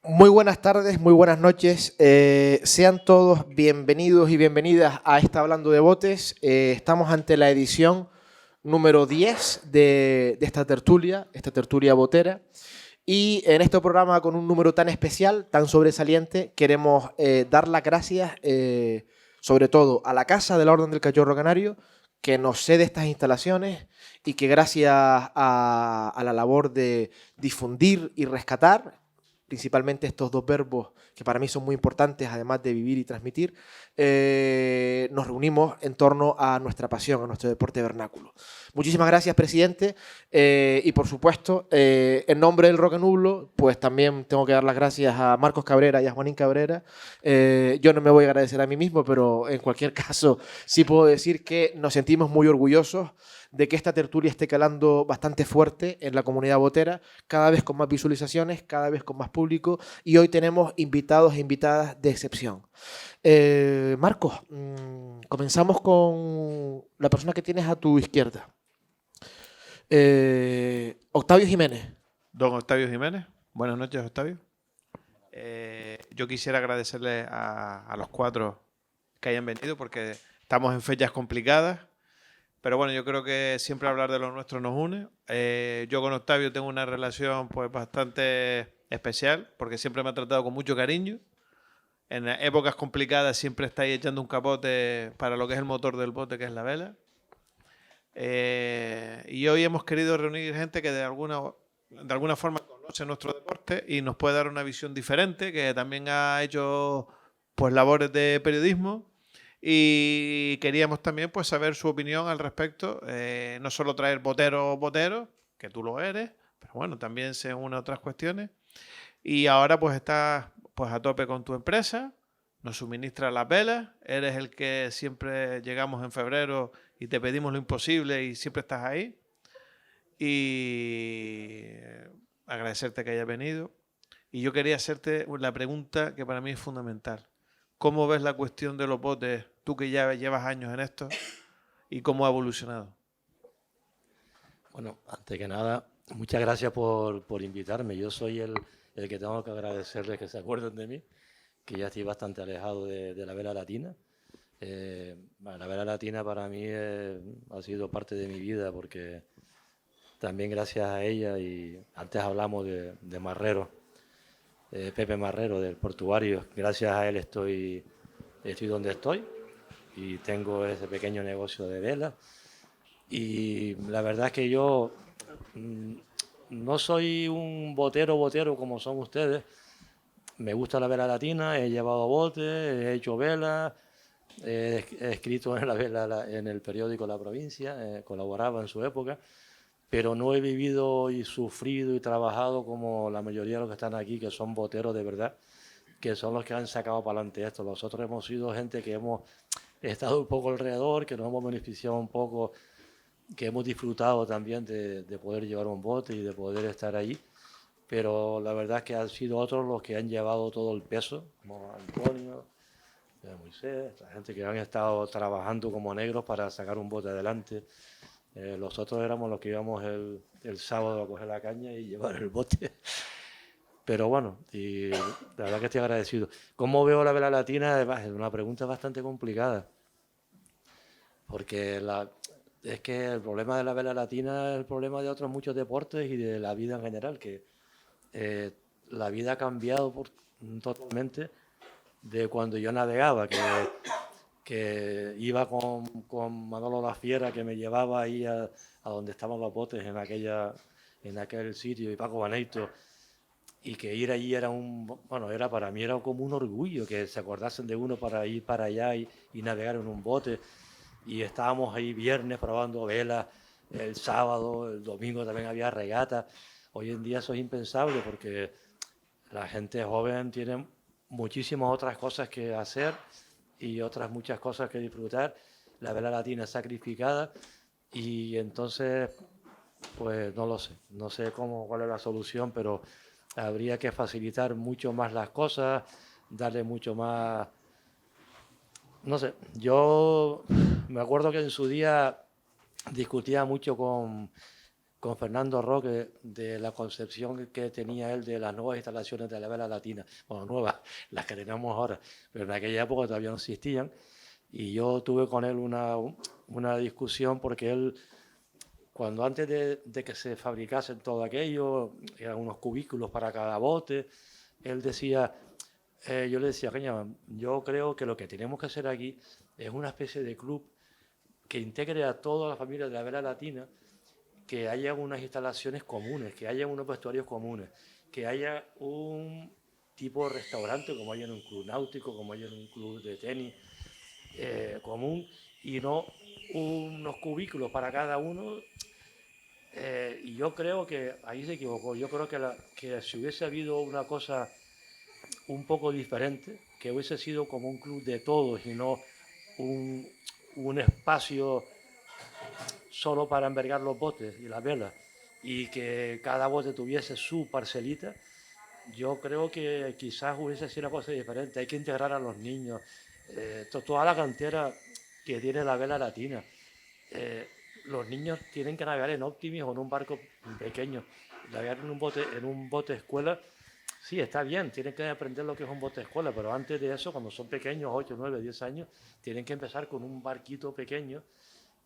Muy buenas tardes, muy buenas noches. Sean todos bienvenidos y bienvenidas a esta Hablando de Botes. Estamos ante la edición número 10 de esta tertulia botera. Y en este programa, con un número tan especial, tan sobresaliente, queremos dar las gracias, sobre todo, a la Casa de la Orden del Cachorro Canario, que nos cede estas instalaciones y que gracias a la labor de difundir y rescatar, principalmente estos dos verbos que para mí son muy importantes, además de vivir y transmitir, nos reunimos en torno a nuestra pasión, a nuestro deporte vernáculo. Muchísimas gracias, presidente. Y por supuesto, en nombre del Roque Nublo, pues también tengo que dar las gracias a Marcos Cabrera y a Juanín Cabrera. Yo no me voy a agradecer a mí mismo, pero en cualquier caso sí puedo decir que nos sentimos muy orgullosos de que esta tertulia esté calando bastante fuerte en la comunidad botera, cada vez con más visualizaciones, cada vez con más público, y hoy tenemos invitados e invitadas de excepción. Marcos, comenzamos con la persona que tienes a tu izquierda. Octavio Jiménez. Don Octavio Jiménez, buenas noches, Octavio. Yo quisiera agradecerle a los cuatro que hayan venido porque estamos en fechas complicadas, pero bueno, yo creo que siempre hablar de lo nuestro nos une. Yo con Octavio tengo una relación pues bastante especial porque siempre me ha tratado con mucho cariño. En épocas complicadas siempre está ahí echando un capote para lo que es el motor del bote, que es la vela. Y hoy hemos querido reunir gente que de alguna forma conoce nuestro deporte y nos puede dar una visión diferente, que también ha hecho pues labores de periodismo, y queríamos también pues saber su opinión al respecto, no solo traer boteros, que tú lo eres, pero bueno, también se une a otras cuestiones. Y ahora pues estás pues a tope con tu empresa, nos suministras las velas, eres el que siempre llegamos en febrero y te pedimos lo imposible y siempre estás ahí. Y agradecerte que hayas venido. Y yo quería hacerte la pregunta que para mí es fundamental. ¿Cómo ves la cuestión de los botes, tú que ya llevas años en esto, y cómo ha evolucionado? Bueno, antes que nada, muchas gracias por invitarme. Yo soy el que tengo que agradecerles que se acuerden de mí, que ya estoy bastante alejado de la vela latina. Bueno, la vela latina para mí ha sido parte de mi vida porque también gracias a ella, y antes hablamos de Marrero, Pepe Marrero del Portuario, gracias a él estoy donde estoy y tengo ese pequeño negocio de velas. Y la verdad es que yo no soy un botero como son ustedes. Me gusta la vela latina, he llevado botes, he hecho velas, he escrito en la vela en el periódico La Provincia, colaboraba en su época, pero no he vivido y sufrido y trabajado como la mayoría de los que están aquí, que son boteros de verdad, que son los que han sacado para adelante esto. Nosotros hemos sido gente que hemos estado un poco alrededor, que nos hemos beneficiado un poco, que hemos disfrutado también de poder llevar un bote y de poder estar allí, pero la verdad es que han sido otros los que han llevado todo el peso, como Antonio, Moisés, la gente que han estado trabajando como negros para sacar un bote adelante. Los otros éramos los que íbamos el sábado a coger la caña y llevar el bote. Pero bueno, y la verdad que estoy agradecido. ¿Cómo veo la vela latina? Es una pregunta bastante complicada, porque es que el problema de la vela latina es el problema de otros muchos deportes y de la vida en general, que la vida ha cambiado totalmente de cuando yo navegaba, que iba con Manolo La Fiera, que me llevaba ahí a donde estaban los botes en aquel sitio, y Paco Baneito, y que ir allí era para mí era como un orgullo, que se acordasen de uno para ir para allá y navegar en un bote. Y estábamos ahí viernes probando velas, el sábado, el domingo también había regata. Hoy en día eso es impensable porque la gente joven tiene muchísimas otras cosas que hacer y otras muchas cosas que disfrutar. La vela latina es sacrificada y entonces, pues no sé cuál es la solución, pero habría que facilitar mucho más las cosas, darle mucho más. No sé, yo me acuerdo que en su día discutía mucho con Fernando Roque de la concepción que tenía él de las nuevas instalaciones de la vela latina. Bueno, nuevas, las que tenemos ahora, pero en aquella época todavía no existían. Y yo tuve con él una discusión porque él, cuando antes de que se fabricasen todo aquello, eran unos cubículos para cada bote, él decía, yo le decía, coño, yo creo que lo que tenemos que hacer aquí es una especie de club que integre a toda la familia de la vela latina, que haya unas instalaciones comunes, que haya unos vestuarios comunes, que haya un tipo de restaurante como hay en un club náutico, como hay en un club de tenis común, y no unos cubículos para cada uno. Y yo creo que ahí se equivocó. Yo creo que si hubiese habido una cosa un poco diferente, que hubiese sido como un club de todos y no un, un espacio solo para albergar los botes y las velas, y que cada bote tuviese su parcelita, yo creo que quizás hubiese sido una cosa diferente. Hay que integrar a los niños, toda la cantera que tiene la vela latina. Los niños tienen que navegar en Optimis o en un barco pequeño. Navegar en un bote escuela, sí, está bien, tienen que aprender lo que es un bote escuela, pero antes de eso, cuando son pequeños, 8, 9, 10 años, tienen que empezar con un barquito pequeño.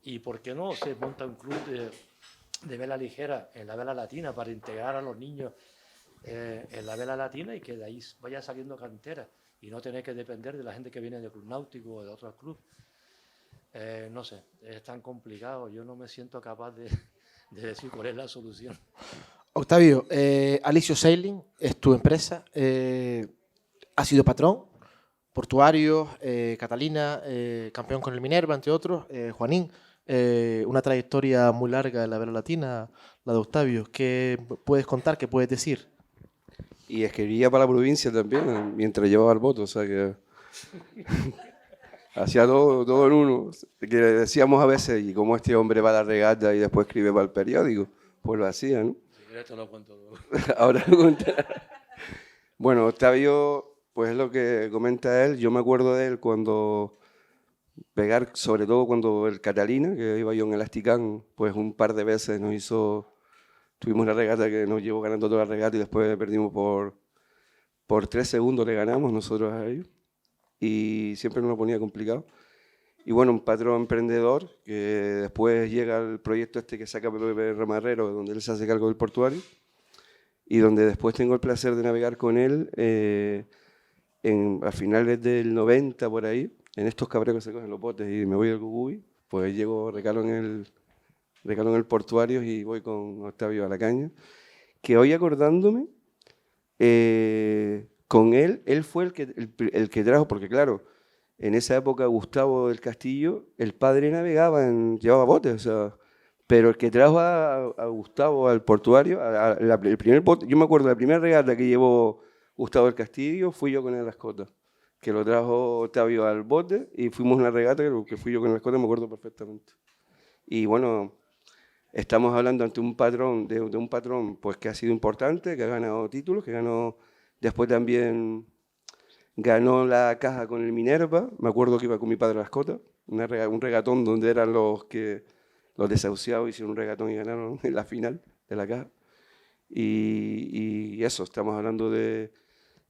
¿Y por qué no se monta un club de vela ligera en la vela latina para integrar a los niños en la vela latina y que de ahí vaya saliendo cantera y no tener que depender de la gente que viene del club náutico o de otros clubes? No sé, es tan complicado, yo no me siento capaz de decir cuál es la solución. Octavio, Alicio Sailing es tu empresa, ha sido patrón, portuario, Catalina, campeón con el Minerva, entre otros, Juanín, una trayectoria muy larga en la vela latina, la de Octavio. ¿Qué puedes contar, qué puedes decir? Y escribía para la provincia también, mientras llevaba el voto, o sea que hacía todo en uno. Que decíamos a veces, y como este hombre va a la regata y después escribe para el periódico, pues lo hacía, ¿no? Si quieres te lo cuento luego. Ahora lo contaré. Bueno, Octavio, pues es lo que comenta él. Yo me acuerdo de él cuando pegar, sobre todo cuando el Catalina, que iba yo en el Asticán, pues un par de veces tuvimos una regata que nos llevó ganando toda la regata y después perdimos por 3 segundos, le ganamos nosotros a ellos. Y siempre nos lo ponía complicado. Y bueno, un patrón emprendedor que después llega al proyecto este que saca Pepe Ramarrero, donde él se hace cargo del portuario, y donde después tengo el placer de navegar con él a finales del 90 por ahí, en estos cabreros que se cogen los botes y me voy al Cucuy, pues llego, recalo en el portuario y voy con Octavio a la caña, que hoy acordándome, con él fue el que trajo, porque claro, en esa época Gustavo del Castillo, el padre navegaba, llevaba botes, o sea, pero el que trajo a Gustavo al portuario, el primer bote, yo me acuerdo, la primera regata que llevó Gustavo del Castillo, fui yo con el escota, que lo trajo Octavio al bote y fuimos a una regata que fui yo con el escota, me acuerdo perfectamente. Y bueno, estamos hablando ante un patrón, de un patrón pues, que ha sido importante, que ha ganado títulos, que ganó después también ganó la caja con el Minerva. Me acuerdo que iba con mi padre a la escota, un regatón donde eran los desahuciados, hicieron un regatón y ganaron en la final de la caja. Y eso, estamos hablando de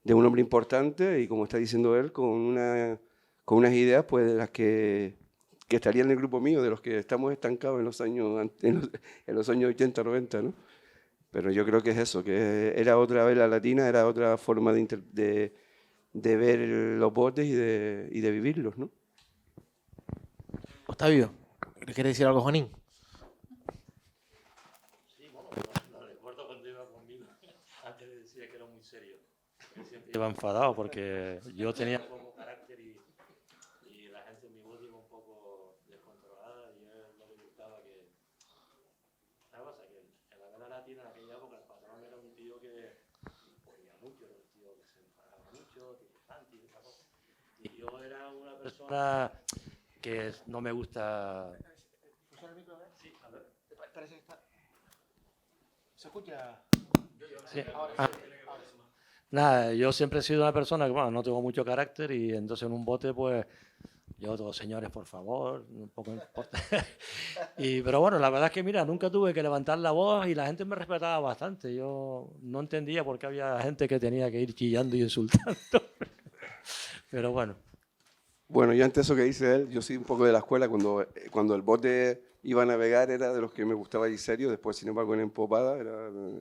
un hombre importante y como está diciendo él, con unas ideas pues, de las que estarían en el grupo mío, de los que estamos estancados en los años 80, 90, ¿no? Pero yo creo que es eso, que era otra vela latina, era otra forma de ver los botes y de vivirlos, ¿no? Octavio, ¿le quieres decir algo, Juanín? Sí, bueno, lo recuerdo cuando iba conmigo. Antes le decía que era muy serio. Él siempre iba enfadado porque yo tenía poco carácter y la gente en mi bote iba un poco descontrolada y a él no le gustaba que... ¿Sabes? O sea, que en la vela latina en aquella época el patrón era un tío que ponía mucho, era un tío que se enfadaba mucho, tirifante y esa cosa. Y yo era una persona que no me gusta... Sí, a ver. ¿Se escucha? Sí. Ah. Nada, yo siempre he sido una persona que, bueno, no tengo mucho carácter y entonces en un bote, pues, Yo, todos señores, por favor, un poco no importa. Pero bueno, la verdad es que, mira, nunca tuve que levantar la voz y la gente me respetaba bastante. Yo no entendía por qué había gente que tenía que ir chillando y insultando. Pero bueno. Bueno, yo ante eso que dice él, yo soy un poco de la escuela, cuando el bote iba a navegar era de los que me gustaba ir serio, después sin embargo en empopada me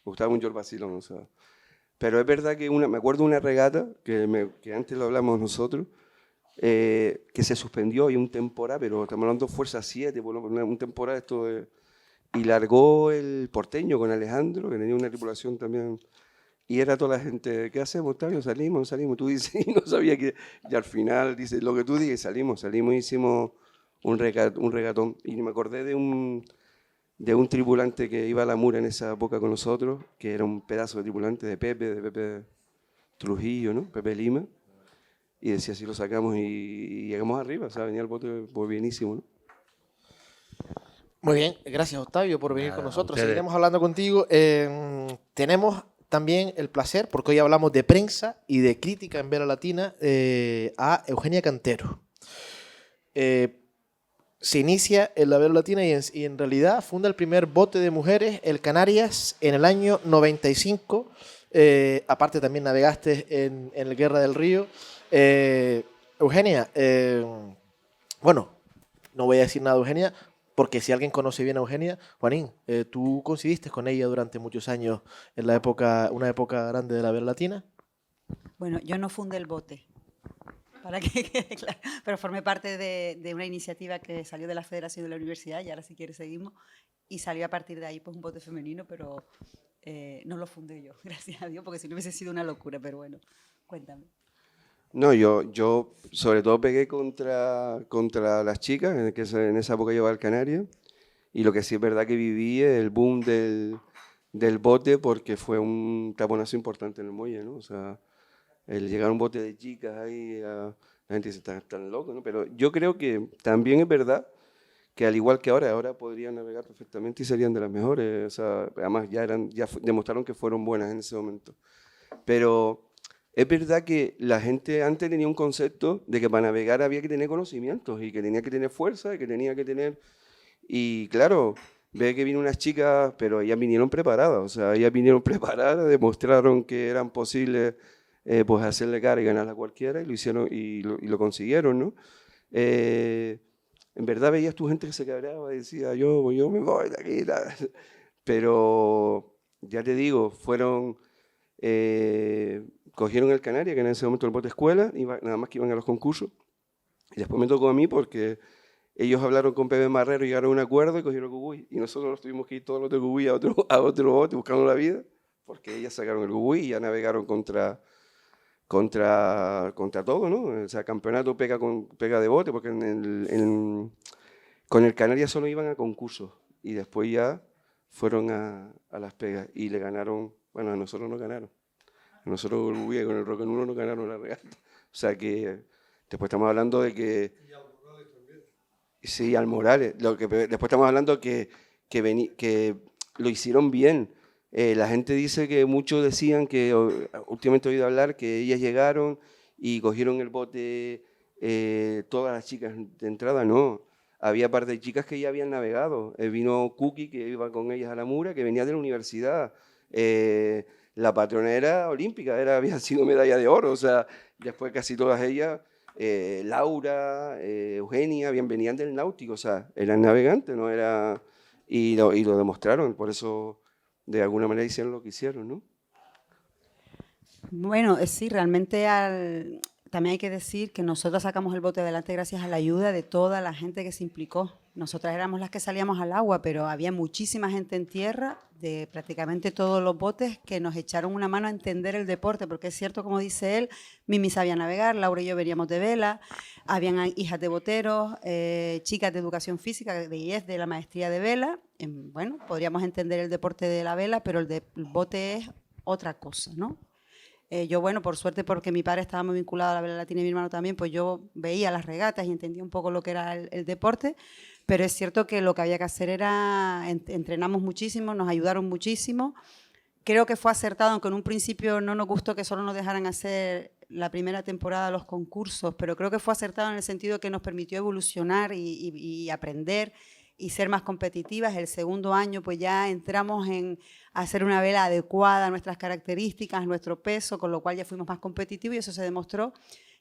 gustaba mucho el vacilón, o sea. Pero es verdad que me acuerdo de una regata, que antes lo hablamos nosotros, que se suspendió y un temporal, pero estamos hablando de Fuerza 7, por un temporal y largó el porteño con Alejandro, que tenía una tripulación también, y era toda la gente, ¿qué hacemos, Octavio? Salimos, tú dices, y no sabía que, y al final dice, lo que tú dices, salimos y hicimos un regatón, y me acordé de un tripulante que iba a la Mura en esa época con nosotros, que era un pedazo de tripulante de Pepe Trujillo, ¿no? Pepe Lima, y decía, si lo sacamos y llegamos arriba, o sea, venía el bote pues, bienísimo, ¿no? Muy bien, gracias Octavio por venir con Nada, nosotros. ustedes. Seguiremos hablando contigo. Tenemos también el placer, porque hoy hablamos de prensa y de crítica en Vela Latina, a Eugenia Cantero. Se inicia en la Vela Latina y en realidad funda el primer bote de mujeres, el Canarias, en el año 95. Aparte también navegaste en el Guerra del Río. Eugenia, bueno, no voy a decir nada de Eugenia, porque si alguien conoce bien a Eugenia, Juanín, tú coincidiste con ella durante muchos años en una época grande de la Vela Latina. Bueno, yo no fundé el bote, para que quede claro, pero formé parte de una iniciativa que salió de la Federación de la Universidad, y ahora si quieres seguimos, y salió a partir de ahí pues un bote femenino, pero no lo fundé yo, gracias a Dios, porque si no hubiese sido una locura, pero bueno, cuéntame. No, yo sobre todo pegué contra las chicas, que en esa época llevaba el Canarias, y lo que sí es verdad que viví el boom del bote porque fue un taponazo importante en el muelle, ¿no? O sea, el llegar a un bote de chicas ahí, la gente dice, están locos, ¿no? Pero yo creo que también es verdad que al igual que ahora podrían navegar perfectamente y serían de las mejores, o sea, además demostraron que fueron buenas en ese momento. Pero es verdad que la gente antes tenía un concepto de que para navegar había que tener conocimientos y que tenía que tener fuerza y que tenía que tener... Y claro, ve que vino unas chicas, pero ellas vinieron preparadas, o sea, ellas vinieron preparadas, demostraron que eran posibles pues hacerle cara y ganarla a cualquiera y lo hicieron y lo consiguieron, ¿no? En verdad veías tu gente que se cabreaba y decía, yo me voy de aquí, tal. Pero ya te digo, cogieron el Canaria, que en ese momento el bote escuela, nada más que iban a los concursos, y después me tocó a mí porque ellos hablaron con Pepe Marrero y llegaron a un acuerdo y cogieron el Cucuy, y nosotros nos tuvimos que ir todos los de Cucuy a otro bote buscando la vida, porque ellas sacaron el Cucuy y ya navegaron contra todo, ¿no? O sea, campeonato pega de bote, porque con el Canarias solo iban a concursos y después ya fueron a las pegas y le ganaron, bueno, a nosotros nos ganaron. A nosotros con el Rock en Uno nos ganaron la regata. O sea que después estamos hablando de que... Y al Morales también. Sí, al Morales. Después estamos hablando que lo hicieron bien. La gente dice que muchos decían que, últimamente he oído hablar, que ellas llegaron y cogieron el bote, todas las chicas de entrada, no. Había parte de chicas que ya habían navegado. Vino Cookie, que iba con ellas a la Mura, que venía de la universidad. La patrona era olímpica, había sido medalla de oro. O sea, después casi todas ellas, Laura, Eugenia, venían del náutico. O sea, eran navegantes, ¿no? Y lo demostraron, por eso de alguna manera hicieron lo que hicieron, ¿no? Bueno, sí, realmente también hay que decir que nosotros sacamos el bote adelante gracias a la ayuda de toda la gente que se implicó. Nosotras éramos las que salíamos al agua, pero había muchísima gente en tierra, de prácticamente todos los botes, que nos echaron una mano a entender el deporte, porque es cierto, como dice él, Mimi sabía navegar, Laura y yo veníamos de vela, habían hijas de boteros, chicas de educación física, de IES, de la maestría de vela. Bueno, podríamos entender el deporte de la vela, pero el bote es otra cosa, ¿no? Yo, bueno, por suerte, porque mi padre estaba muy vinculado a la vela latina y mi hermano también, pues yo veía las regatas y entendía un poco lo que era el deporte, pero es cierto que lo que había que hacer era, entrenamos muchísimo, nos ayudaron muchísimo. Creo que fue acertado, aunque en un principio no nos gustó que solo nos dejaran hacer la primera temporada los concursos, pero creo que fue acertado en el sentido que nos permitió evolucionar y aprender y ser más competitivas. El segundo año pues ya entramos en hacer una vela adecuada a nuestras características, a nuestro peso, con lo cual ya fuimos más competitivos y eso se demostró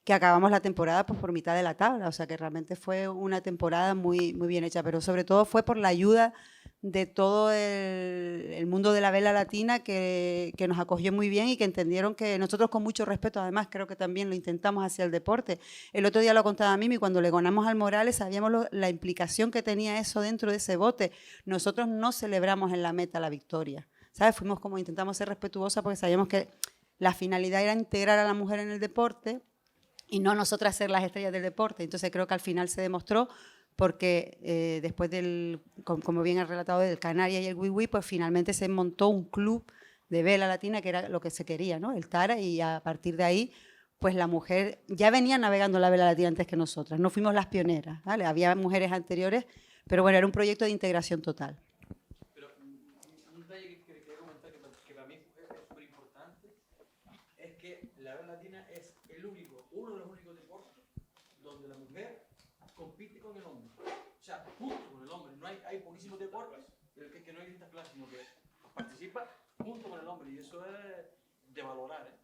que acabamos la temporada pues, por mitad de la tabla, o sea que realmente fue una temporada muy, muy bien hecha, pero sobre todo fue por la ayuda de todo el mundo de la vela latina que nos acogió muy bien y que entendieron que nosotros con mucho respeto, además creo que también lo intentamos hacia el deporte. El otro día lo contaba a Mimi, cuando le ganamos al Morales sabíamos la implicación que tenía eso dentro de ese bote. Nosotros no celebramos en la meta la victoria, ¿sabes? Fuimos como intentamos ser respetuosas porque sabíamos que la finalidad era integrar a la mujer en el deporte y no nosotras ser las estrellas del deporte. Entonces creo que al final se demostró porque después del, como bien ha relatado, del Canarias y el Wiwi, pues finalmente se montó un club de vela latina que era lo que se quería, ¿no? El Tara, y a partir de ahí, pues la mujer ya venía navegando la vela latina antes que nosotras, no fuimos las pioneras, ¿vale? Había mujeres anteriores, pero bueno, era un proyecto de integración total. Pero un detalle que quería comentar que para mí es súper importante es que la vela latina es uno de los únicos deportes donde la mujer compite con el hombre. O sea, junto con el hombre. No hay poquísimos deportes que no hay distintas clases, sino que participa junto con el hombre. Y eso es de valorar, ¿eh?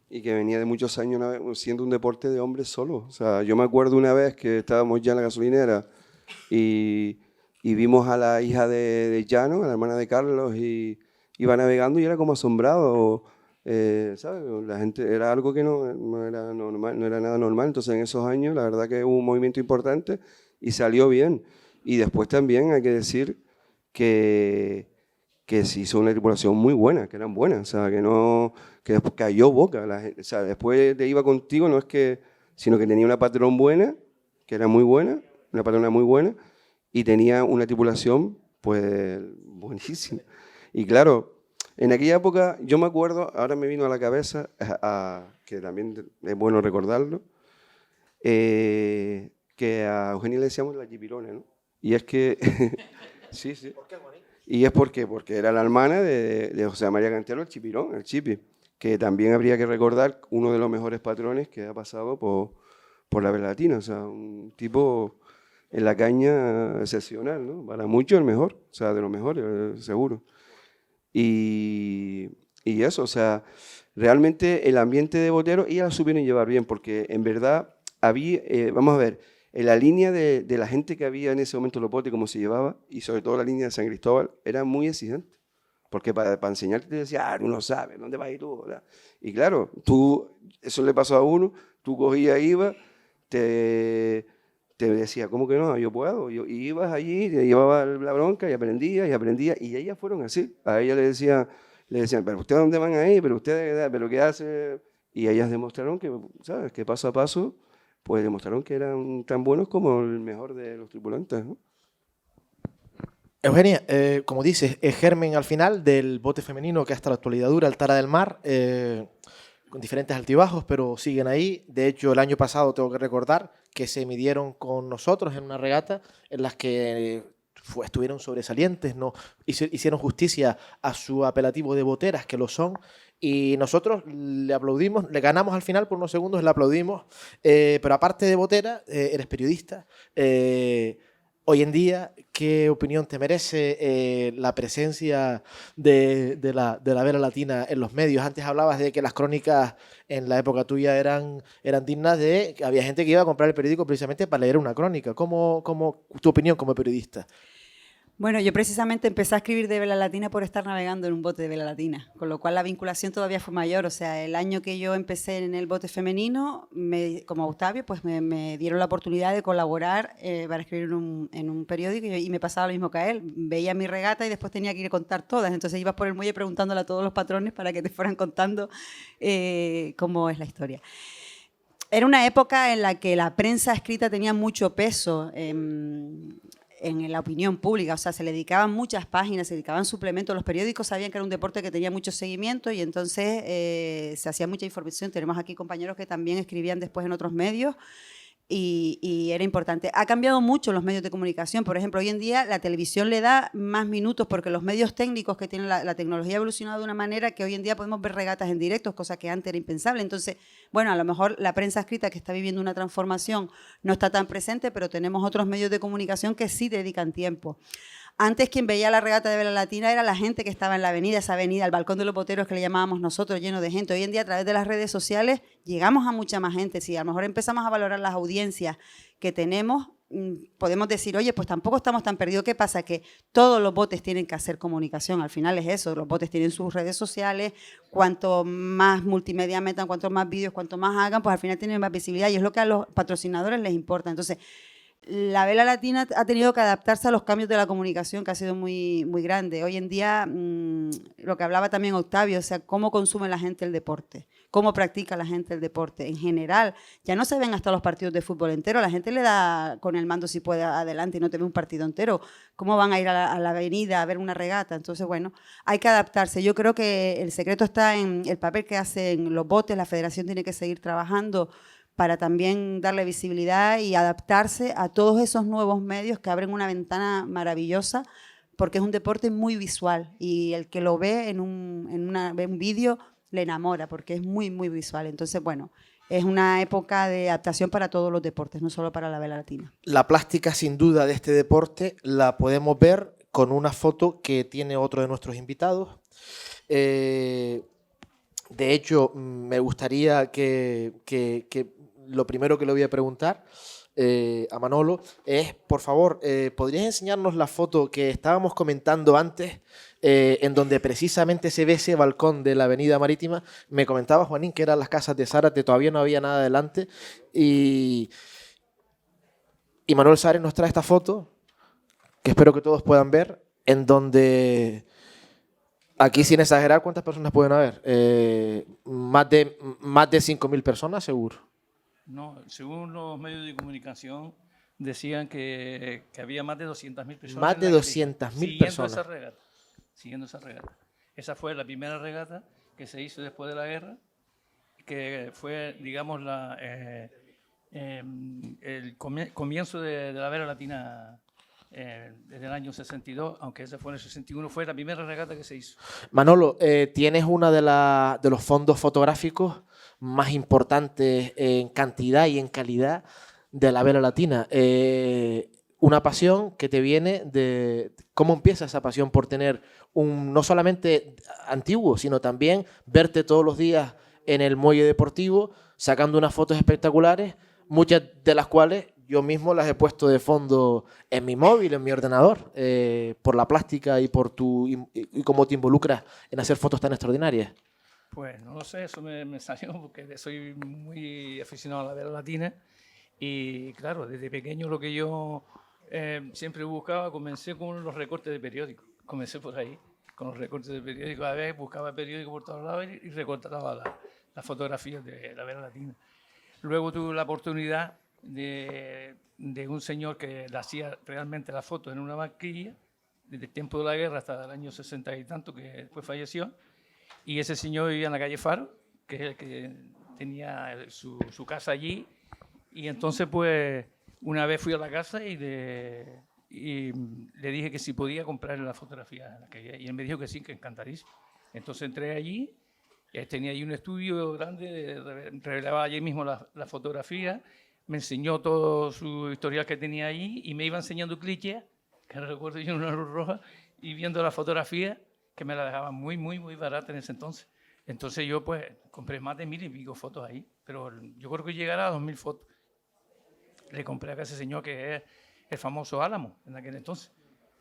Y que venía de muchos años siendo un deporte de hombres solo. O sea, yo me acuerdo una vez que estábamos ya en la gasolinera y vimos a la hija de Llano, a la hermana de Carlos, y iba navegando y era como asombrado. ¿Sabes? La gente, era algo que no era normal, no era nada normal. Entonces en esos años la verdad que hubo un movimiento importante y salió bien. Y después también hay que decir que se hizo una tripulación muy buena, que eran buenas, o sea, que después cayó boca. O sea, después de Iba Contigo no es que, sino que tenía una patrón buena, que era muy buena, una patrona muy buena, y tenía una tripulación pues buenísima. Y claro, en aquella época, yo me acuerdo, ahora me vino a la cabeza, que también es bueno recordarlo, que a Eugenia le decíamos la chipirona, ¿no? Y es que, sí. ¿Por qué, Juanín? Y es porque era la hermana de José María Cantero, el chipirón, el chipi, que también habría que recordar uno de los mejores patrones que ha pasado por la vela latina, o sea, un tipo en la caña excepcional, ¿no? Para muchos el mejor, o sea, de los mejores, seguro. Y eso, o sea, realmente el ambiente de botero, ellas la supieron llevar bien, porque en verdad había, vamos a ver, en la línea de la gente que había en ese momento en los botes, cómo se llevaba, y sobre todo la línea de San Cristóbal, era muy exigente. Porque para enseñarte te decía, tú no sabes, ¿dónde vas tú? ¿Verdad? Y claro, eso le pasó a uno, tú cogías, ibas, te decía, ¿cómo que no? Yo puedo. Y ibas allí, te llevaba la bronca y aprendías, y ellas fueron así. A ellas le decían, ¿pero ustedes dónde van ahí? ¿Pero ustedes, pero qué hace? Y ellas demostraron que, ¿sabes? Que paso a paso, pues demostraron que eran tan buenos como el mejor de los tripulantes, ¿no? Eugenia, como dices, es germen al final del bote femenino que hasta la actualidad dura, el Tara del Mar, con diferentes altibajos, pero siguen ahí. De hecho, el año pasado tengo que recordar que se midieron con nosotros en una regata en las que estuvieron sobresalientes, ¿no? Hicieron justicia a su apelativo de boteras, que lo son, y nosotros le aplaudimos, le ganamos al final por unos segundos, le aplaudimos, pero aparte de botera, eres periodista. Hoy en día, ¿qué opinión te merece la presencia de la vela latina en los medios? Antes hablabas de que las crónicas en la época tuya eran dignas de que había gente que iba a comprar el periódico precisamente para leer una crónica. ¿Cómo tu opinión como periodista? Bueno, yo precisamente empecé a escribir de vela latina por estar navegando en un bote de vela latina, con lo cual la vinculación todavía fue mayor. O sea, el año que yo empecé en el bote femenino, como Octavio, pues me dieron la oportunidad de colaborar para escribir en un periódico y me pasaba lo mismo que a él. Veía mi regata y después tenía que ir a contar todas. Entonces ibas por el muelle preguntándole a todos los patrones para que te fueran contando cómo es la historia. Era una época en la que la prensa escrita tenía mucho peso en la opinión pública, o sea, se le dedicaban muchas páginas, se dedicaban suplementos, los periódicos sabían que era un deporte que tenía mucho seguimiento y entonces se hacía mucha información. Tenemos aquí compañeros que también escribían después en otros medios y era importante. Ha cambiado mucho los medios de comunicación. Por ejemplo, hoy en día la televisión le da más minutos porque los medios técnicos que tienen la tecnología ha evolucionado de una manera que hoy en día podemos ver regatas en directo, cosa que antes era impensable. Entonces, bueno, a lo mejor la prensa escrita, que está viviendo una transformación, no está tan presente, pero tenemos otros medios de comunicación que sí dedican tiempo. Antes, quien veía la regata de vela latina era la gente que estaba en la avenida, esa avenida, el balcón de los boteros que le llamábamos nosotros, lleno de gente. Hoy en día, a través de las redes sociales, llegamos a mucha más gente. Si a lo mejor empezamos a valorar las audiencias que tenemos, podemos decir, oye, pues tampoco estamos tan perdidos. ¿Qué pasa? Que todos los botes tienen que hacer comunicación. Al final es eso, los botes tienen sus redes sociales. Cuanto más multimedia metan, cuanto más vídeos, cuanto más hagan, pues al final tienen más visibilidad y es lo que a los patrocinadores les importa. Entonces, la vela latina ha tenido que adaptarse a los cambios de la comunicación, que ha sido muy, muy grande. Hoy en día, lo que hablaba también Octavio, o sea, cómo consume la gente el deporte, cómo practica la gente el deporte. En general, ya no se ven hasta los partidos de fútbol entero, la gente le da con el mando si puede adelante y no te ve un partido entero. ¿Cómo van a ir a la avenida a ver una regata? Entonces, bueno, hay que adaptarse. Yo creo que el secreto está en el papel que hacen los botes, la federación tiene que seguir trabajando para también darle visibilidad y adaptarse a todos esos nuevos medios que abren una ventana maravillosa, porque es un deporte muy visual y el que lo ve ve un vídeo le enamora, porque es muy, muy visual. Entonces, bueno, es una época de adaptación para todos los deportes, no solo para la vela latina. La plástica, sin duda, de este deporte la podemos ver con una foto que tiene otro de nuestros invitados. De hecho, me gustaría que lo primero que le voy a preguntar a Manolo es, por favor, ¿podrías enseñarnos la foto que estábamos comentando antes, en donde precisamente se ve ese balcón de la Avenida Marítima? Me comentaba Juanín que eran las casas de Zárate, todavía no había nada adelante, y Manuel Sares nos trae esta foto, que espero que todos puedan ver, en donde... Aquí, sin exagerar, ¿cuántas personas pueden haber? Más de 5.000 personas, seguro. No, según los medios de comunicación, decían que había más de 200.000 personas. Más de 200.000 personas. Siguiendo esa regata. Esa fue la primera regata que se hizo después de la guerra, que fue, digamos, el comienzo de la vela latina desde el año 62, aunque ese fue en el 61, fue la primera regata que se hizo. Manolo, tienes uno de los fondos fotográficos más importantes en cantidad y en calidad de la vela latina. Una pasión que te viene de... ¿Cómo empieza esa pasión por tener no solamente antiguo, sino también verte todos los días en el muelle deportivo sacando unas fotos espectaculares, muchas de las cuales yo mismo las he puesto de fondo en mi móvil, en mi ordenador, por la plástica y por y cómo te involucras en hacer fotos tan extraordinarias? Pues no lo sé, eso me salió porque soy muy aficionado a la vela latina y claro, desde pequeño lo que yo siempre buscaba, comencé con los recortes de periódicos, comencé por ahí, con los recortes de periódicos, a veces buscaba periódicos por todos lados y recortaba las fotografías de la vela latina. Luego tuve la oportunidad de un señor que le hacía realmente las fotos en una banquilla, desde el tiempo de la guerra hasta el año 60 y tanto, que después falleció. Y ese señor vivía en la calle Faro, que es el que tenía su casa allí. Y entonces, pues, una vez fui a la casa y le dije que si podía comprarle la fotografía. Y él me dijo que sí, que encantadísimo. Entonces entré allí, tenía allí un estudio grande, revelaba allí mismo la fotografía, me enseñó todo su historial que tenía allí y me iba enseñando clichés, que recuerdo yo en una luz roja, y viendo la fotografía, que me la dejaban muy, muy, muy barata en ese entonces. Entonces yo pues compré más de 1.000 y pico fotos ahí, pero yo creo que llegará a 2.000 fotos. Le compré a ese señor que es el famoso Álamo en aquel entonces.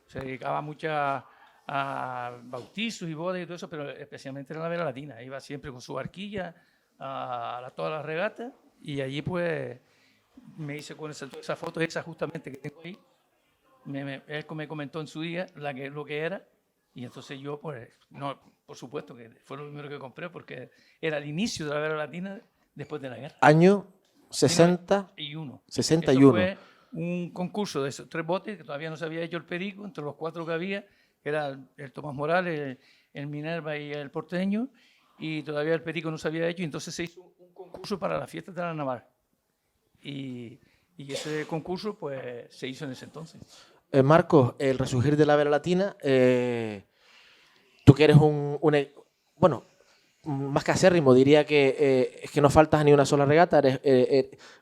Se dedicaba mucho a bautizos y bodas y todo eso, pero especialmente en la vela latina. Iba siempre con su barquilla a todas las regatas y allí pues me hice con esa foto, esa justamente que tengo ahí. Él me comentó en su día lo que era. Y entonces yo, pues, no, por supuesto que fue lo primero que compré porque era el inicio de la vela latina después de la guerra. Año 61. 61. Eso fue un concurso de esos 3 botes que todavía no se había hecho el Perico, entre los 4 que había, que era el Tomás Morales, el Minerva y el Porteño, y todavía el Perico no se había hecho, y entonces se hizo un concurso para las fiestas de la Naval. Y Y ese concurso pues se hizo en ese entonces. Marcos, el resurgir de la vela latina, tú que eres bueno, más que acérrimo, diría que es que no faltas a ni una sola regata,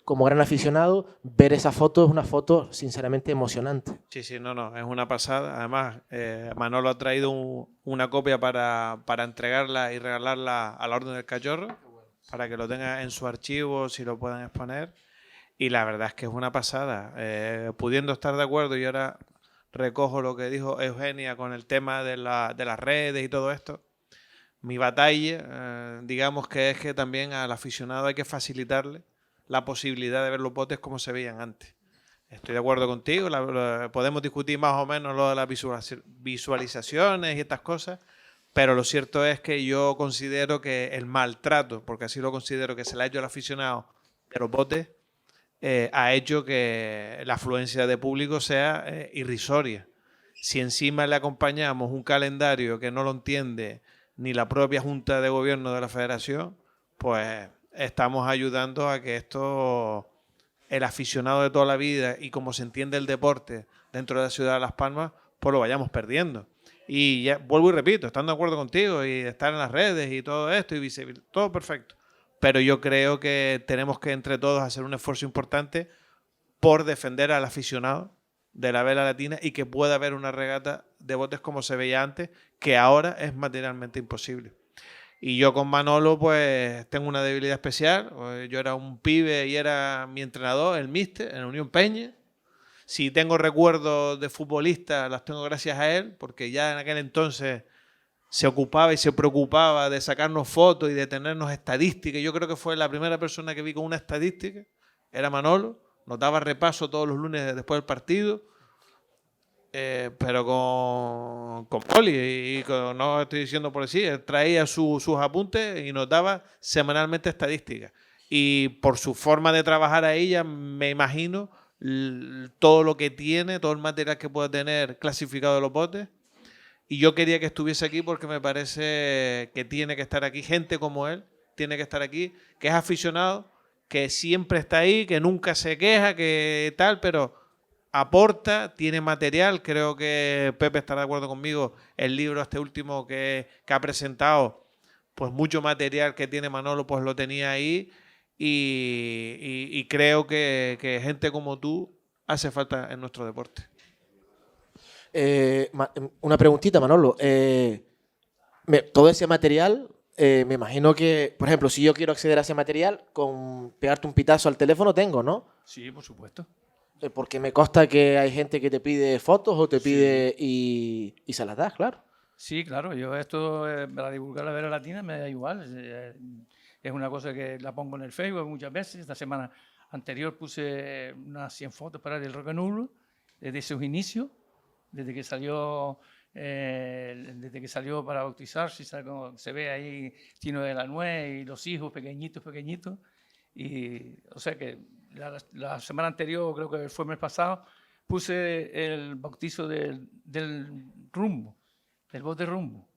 como gran aficionado, ver esa foto es una foto sinceramente emocionante. Sí, sí, no, es una pasada. Además, Manolo ha traído una copia para entregarla y regalarla a la Orden del Cachorro, para que lo tenga en su archivo, si lo puedan exponer. Y la verdad es que es una pasada. Pudiendo estar de acuerdo, y ahora recojo lo que dijo Eugenia con el tema de las redes y todo esto. Mi batalla, digamos que es que también al aficionado hay que facilitarle la posibilidad de ver los botes como se veían antes. Estoy de acuerdo contigo, podemos discutir más o menos lo de las visualizaciones y estas cosas, pero lo cierto es que yo considero que el maltrato, porque así lo considero, que se le ha hecho al aficionado de los botes, ha hecho que la afluencia de público sea irrisoria. Si encima le acompañamos un calendario que no lo entiende ni la propia Junta de Gobierno de la Federación, pues estamos ayudando a que esto, el aficionado de toda la vida y como se entiende el deporte dentro de la ciudad de Las Palmas, pues lo vayamos perdiendo. Y ya, vuelvo y repito, estando de acuerdo contigo y estar en las redes y todo esto y viceversa, todo perfecto. Pero yo creo que tenemos que entre todos hacer un esfuerzo importante por defender al aficionado de la vela latina y que pueda haber una regata de botes como se veía antes, que ahora es materialmente imposible. Y yo con Manolo pues tengo una debilidad especial. Yo era un pibe y era mi entrenador, el míster, en Unión Peña. Si tengo recuerdos de futbolista, los tengo gracias a él, porque ya en aquel entonces se ocupaba y se preocupaba de sacarnos fotos y de tenernos estadísticas. Yo creo que fue la primera persona que vi con una estadística, era Manolo. Nos daba repaso todos los lunes después del partido, pero con Poli, y no estoy diciendo por decir, él traía sus apuntes y nos daba semanalmente estadísticas. Y por su forma de trabajar a ella, me imagino todo lo que tiene, todo el material que puede tener clasificado de los botes. Y yo quería que estuviese aquí porque me parece que tiene que estar aquí. Gente como él tiene que estar aquí, que es aficionado, que siempre está ahí, que nunca se queja, que tal, pero aporta, tiene material. Creo que Pepe estará de acuerdo conmigo. El libro este último que ha presentado, pues mucho material que tiene Manolo, pues lo tenía ahí. Y creo que gente como tú hace falta en nuestro deporte. Una preguntita, Manolo. Todo ese material, me imagino que, por ejemplo, si yo quiero acceder a ese material, con pegarte un pitazo al teléfono tengo, ¿no? Sí, por supuesto. Porque me consta que hay gente que te pide fotos o te pide y se las das, claro. Sí, claro. Yo esto, para divulgar la vela latina, me da igual. Es una cosa que la pongo en el Facebook muchas veces. Esta semana anterior puse unas 100 fotos para el Rock and Roll desde sus inicios, desde que salió para bautizarse. Se ve ahí Tino de la Nuez y los hijos pequeñitos. Y, o sea que la semana anterior, creo que fue el mes pasado, puse el bautizo del Rumbo, del bote Rumbo.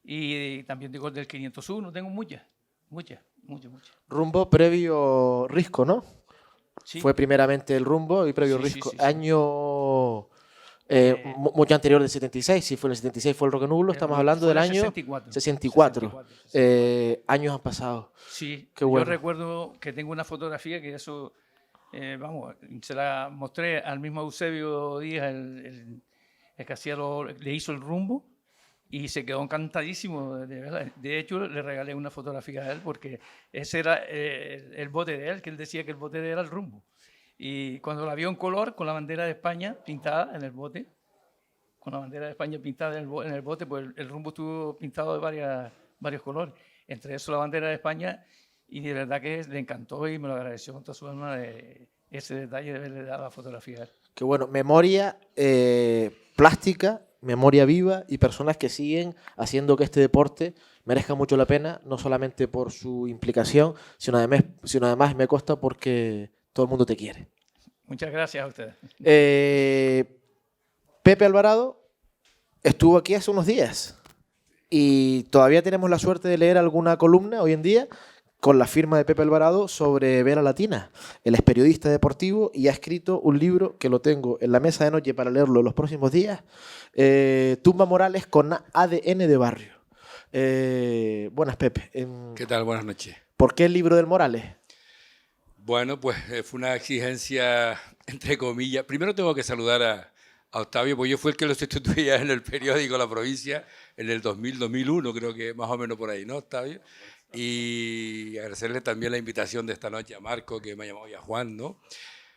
Y también digo del 501, tengo muchas. Rumbo previo Risco, ¿no? Sí. Fue primeramente el Rumbo y previo Sí, Risco. sí. Año mucho anterior del 76. Si fue en el 76 fue el Rock and Roll, estamos hablando del año 64. Años han pasado. Sí, qué bueno. Yo recuerdo que tengo una fotografía que eso, se la mostré al mismo Eusebio Díaz, el que hacía le hizo el Rumbo, y se quedó encantadísimo, de verdad. De hecho, le regalé una fotografía a él porque ese era el bote de él, que él decía que el bote de él era el Rumbo. Y cuando la vio en color, con la bandera de España pintada en el bote, en el bote, pues el Rumbo estuvo pintado de varios colores, entre eso la bandera de España, y de verdad que le encantó y me lo agradeció con toda su alma de ese detalle de haberle dado la fotografía a él. Qué bueno, memoria plástica, memoria viva y personas que siguen haciendo que este deporte merezca mucho la pena, no solamente por su implicación, sino además me consta porque todo el mundo te quiere. Muchas gracias a ustedes. Pepe Alvarado estuvo aquí hace unos días y todavía tenemos la suerte de leer alguna columna hoy en día con la firma de Pepe Alvarado sobre Vela Latina. Él es periodista deportivo y ha escrito un libro que lo tengo en la mesa de noche para leerlo los próximos días, Tumba Morales con ADN de barrio. Buenas, Pepe. ¿Qué tal? Buenas noches. ¿Por qué el libro del Morales? Bueno, pues fue una exigencia, entre comillas. Primero tengo que saludar a Octavio, porque yo fui el que lo sustituía en el periódico La Provincia en el 2000-2001, creo que más o menos por ahí, ¿no, Octavio? Y agradecerle también la invitación de esta noche a Marco, que me ha llamado, y a Juan, ¿no?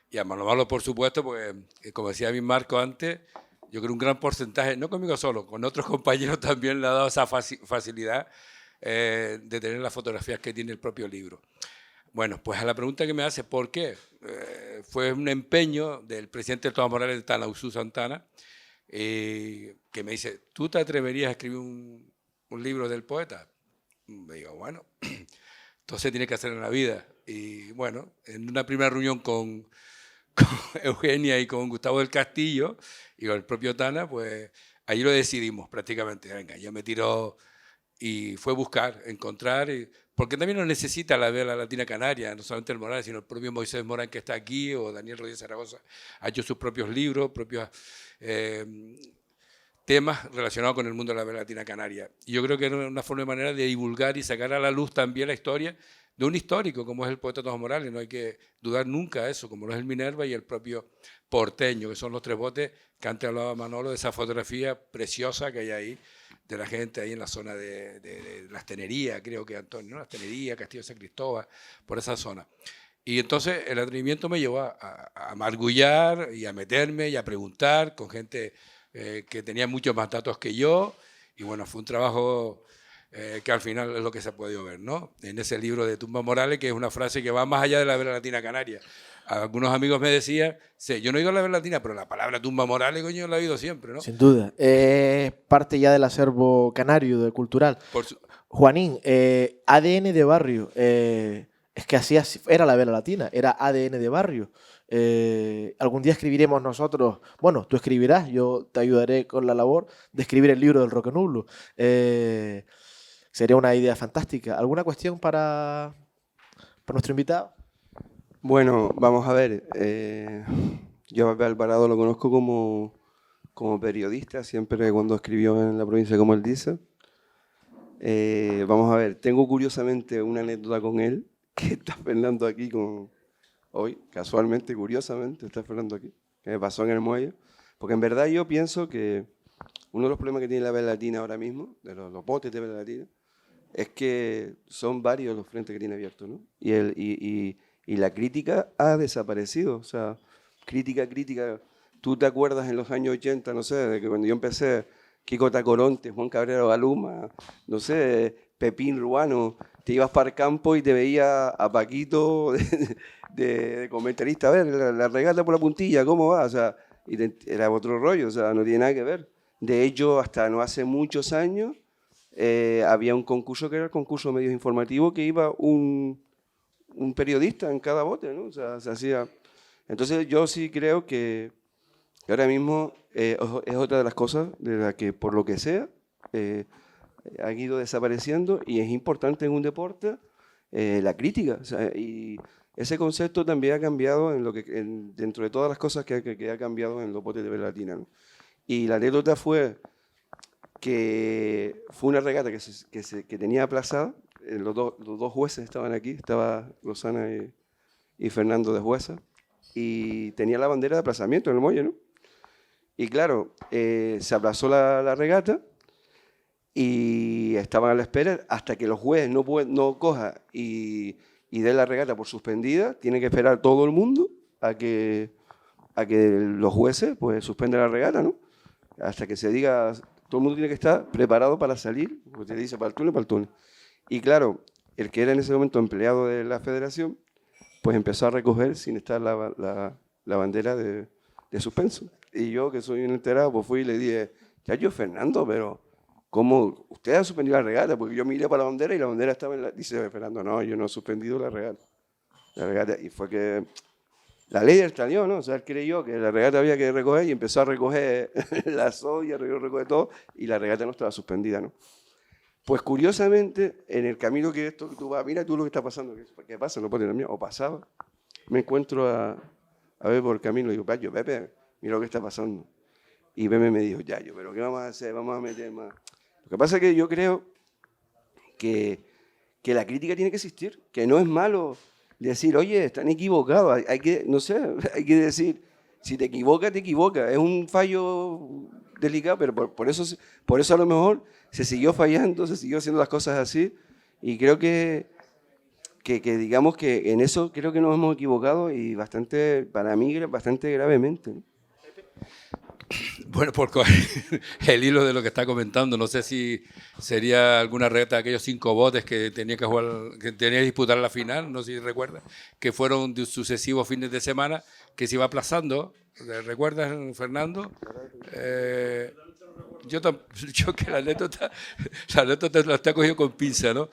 Y a Manolo Malo, por supuesto, porque, como decía mi Marco antes, yo creo un gran porcentaje, no conmigo solo, con otros compañeros también le ha dado esa facilidad de tener las fotografías que tiene el propio libro. Bueno, pues a la pregunta que me hace, ¿por qué? Fue un empeño del presidente Tomás Morales de Tanausú Santana, que me dice, ¿tú te atreverías a escribir un libro del poeta? Me digo, bueno, entonces tiene que hacer en la vida. Y bueno, en una primera reunión con Eugenia y con Gustavo del Castillo y con el propio Tana, pues ahí lo decidimos prácticamente. Venga, yo me tiro y fue buscar, encontrar, porque también lo necesita la Vela Latina Canaria, no solamente el Morales, sino el propio Moisés Morán que está aquí, o Daniel Rodríguez Zaragoza, ha hecho sus propios libros, propios temas relacionados con el mundo de la Vela Latina Canaria. Y yo creo que era una forma de manera de divulgar y sacar a la luz también la historia de un histórico como es el poeta Tomás Morales. No hay que dudar nunca de eso, como lo es el Minerva y el propio Porteño, que son los tres botes que antes hablaba Manolo de esa fotografía preciosa que hay ahí, de la gente ahí en la zona de Las Tenerías, creo que Antonio, ¿no? Las Tenerías, Castillo de San Cristóbal, por esa zona. Y entonces el atrevimiento me llevó a margullar y a meterme y a preguntar con gente que tenía muchos más datos que yo, y bueno, fue un trabajo que al final es lo que se ha podido ver, ¿no? En ese libro de Tumba Morales, que es una frase que va más allá de la Vela Latina Canaria. Algunos amigos me decían, sí, yo no he oído la Vela Latina, pero la palabra Tumba Morales, coño, la he oído siempre, ¿no? Sin duda. Parte ya del acervo canario, del cultural. Juanín, ADN de barrio. Es que así era la Vela Latina, era ADN de barrio. Algún día escribiremos nosotros, bueno, tú escribirás, yo te ayudaré con la labor de escribir el libro del Roque Nublo. Sería una idea fantástica. ¿Alguna cuestión para nuestro invitado? Bueno, vamos a ver. Yo a Pepe Alvarado lo conozco como periodista, siempre cuando escribió en La Provincia, como él dice. Vamos a ver, tengo curiosamente una anécdota con él, que está Fernando aquí hoy, casualmente, curiosamente, está Fernando aquí, que me pasó en el muelle. Porque en verdad yo pienso que uno de los problemas que tiene la Vela Latina ahora mismo, de los botes de Vela Latina, es que son varios los frentes que tiene abiertos, ¿no? Y la crítica ha desaparecido. O sea, crítica. ¿Tú te acuerdas en los años 80, no sé, de que cuando yo empecé, Kiko Tacoronte, Juan Cabrera Baluma, no sé, Pepín Ruano, te ibas para el campo y te veía a Paquito de comentarista, a ver, la regata por la puntilla, ¿cómo va? O sea, era otro rollo, o sea, no tiene nada que ver. De hecho, hasta no hace muchos años, había un concurso que era el concurso de medios informativos, que iba un periodista en cada bote, ¿no? O sea, se hacía. Entonces yo sí creo que ahora mismo es otra de las cosas de las que, por lo que sea, han ido desapareciendo, y es importante en un deporte la crítica. O sea, y ese concepto también ha cambiado dentro de todas las cosas que ha cambiado en los botes de Vela Latina, ¿no? Y la anécdota fue que fue una regata que tenía aplazada. Los dos jueces estaban aquí, estaba Rosana y Fernando de jueza, y tenía la bandera de aplazamiento en el muelle, ¿no? Y claro, se aplazó la regata y estaban a la espera hasta que los jueces no coja y den la regata por suspendida. Tiene que esperar todo el mundo a que los jueces pues suspendan la regata, ¿no? Hasta que se diga, todo el mundo tiene que estar preparado para salir, porque te dice para el túnel. Y claro, el que era en ese momento empleado de la federación, pues empezó a recoger sin estar la bandera de suspenso. Y yo, que soy un enterado, pues fui y le dije, ya yo, Fernando, pero ¿cómo usted ha suspendido la regata? Porque yo miré para la bandera y la bandera estaba en la... Dice Fernando, no, yo no he suspendido la regata. Y fue que la ley del talión, ¿no? O sea, él creyó que la regata había que recoger y empezó a recoger la soya, recoger todo, y la regata no estaba suspendida, ¿no? Pues curiosamente, en el camino que esto tú vas, mira tú lo que está pasando, ¿qué pasa? No puedo tener miedo. O pasaba, me encuentro a ver por el camino y digo, Pepe, mira lo que está pasando. Y Pepe me dijo, Yayo, ¿pero qué vamos a hacer? Vamos a meter más. Lo que pasa es que yo creo que la crítica tiene que existir, que no es malo decir, oye, están equivocados, hay que, no sé, hay que decir, si te equivocas, te equivocas. Es un fallo delicado, pero por eso a lo mejor se siguió fallando, se siguió haciendo las cosas así, y creo que digamos que en eso creo que nos hemos equivocado y bastante, para mí, bastante gravemente, ¿no? Bueno, por coger el hilo de lo que está comentando, no sé si sería alguna reta de aquellos 5 botes que tenía que jugar, que tenía que disputar la final, no sé si recuerdas, que fueron de sucesivos fines de semana que se iba aplazando. ¿Recuerdas, Fernando? Yo que la anécdota la está cogido con pinza, ¿no?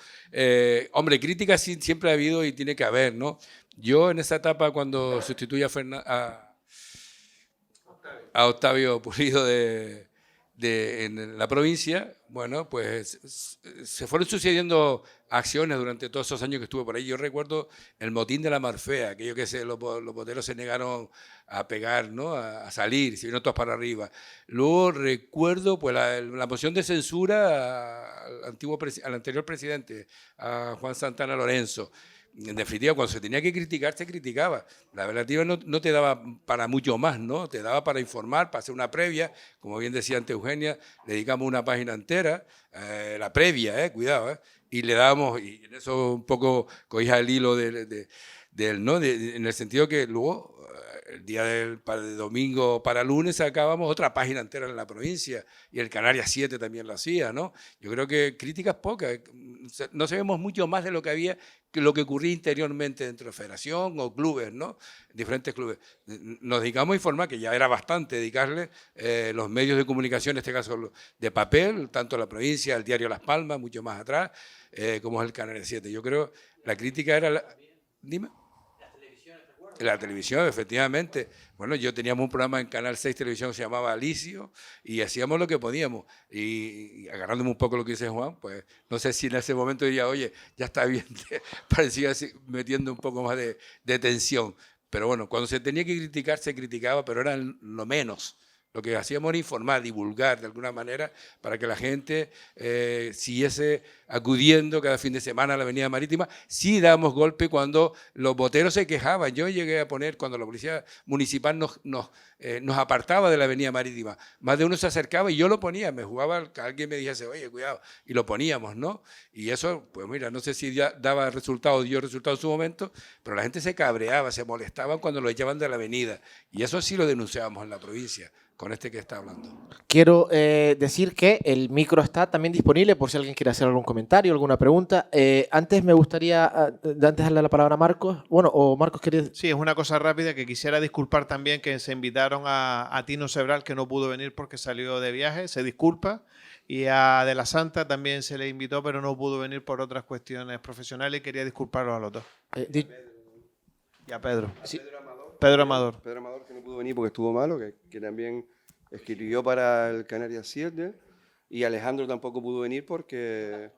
Hombre, crítica sí, siempre ha habido y tiene que haber, ¿no? Yo en esa etapa cuando sustituí a Octavio Pulido en la provincia, bueno, pues se fueron sucediendo acciones durante todos esos años que estuve por ahí. Yo recuerdo el motín de la Marfea, aquello que los boteros se negaron a pegar, ¿no? A salir, se vino todos para arriba. Luego recuerdo pues la moción de censura al anterior presidente, a Juan Santana Lorenzo. En definitiva, cuando se tenía que criticar, se criticaba. La relativa no te daba para mucho más, ¿no? Te daba para informar, para hacer una previa. Como bien decía antes Eugenia, le dedicamos una página entera, la previa, cuidado, y le dábamos, y en eso un poco cogía el hilo del ¿no? En el sentido que luego, el día del domingo para lunes, sacábamos otra página entera en la provincia, y el Canarias 7 también lo hacía, ¿no? Yo creo que críticas pocas, no sabemos mucho más de lo que había, que lo que ocurría interiormente dentro de federación o clubes, ¿no? Diferentes clubes. Nos dedicamos a informar, que ya era bastante dedicarle los medios de comunicación, en este caso de papel, tanto la provincia, el diario Las Palmas, mucho más atrás, como es el Canarias 7. Yo creo la crítica era... Dime. La televisión, efectivamente. Bueno, yo teníamos un programa en Canal 6 Televisión que se llamaba Alicio y hacíamos lo que podíamos. Y agarrándome un poco lo que dice Juan, pues no sé si en ese momento diría, oye, ya está bien, parecía así, metiendo un poco más de tensión. Pero bueno, cuando se tenía que criticar, se criticaba, pero era lo menos. Lo que hacíamos era informar, divulgar de alguna manera para que la gente siguiese acudiendo cada fin de semana a la Avenida Marítima. Sí damos golpe cuando los boteros se quejaban. Yo llegué a poner, cuando la policía municipal nos apartaba de la Avenida Marítima, más de uno se acercaba y yo lo ponía, me jugaba, que alguien me dijese, oye, cuidado, y lo poníamos, ¿no? Y eso, pues mira, no sé si ya daba resultado, dio resultado en su momento, pero la gente se cabreaba, se molestaban cuando lo echaban de la avenida. Y eso sí lo denunciábamos en la provincia, con este que está hablando. Quiero decir que el micro está también disponible por si alguien quiere hacer algún comentario, alguna pregunta. Antes me gustaría, antes darle la palabra a Marcos. Bueno, o Marcos quería... Sí, es una cosa rápida que quisiera disculpar también que se invitaron a Tino Sebral, que no pudo venir porque salió de viaje, se disculpa. Y a De la Santa también se le invitó, pero no pudo venir por otras cuestiones profesionales y quería disculparlos a los dos. Y a Pedro. Sí. Pedro Amador. Pedro Amador, que no pudo venir porque estuvo malo, que también escribió para el Canarias 7, y Alejandro tampoco pudo venir porque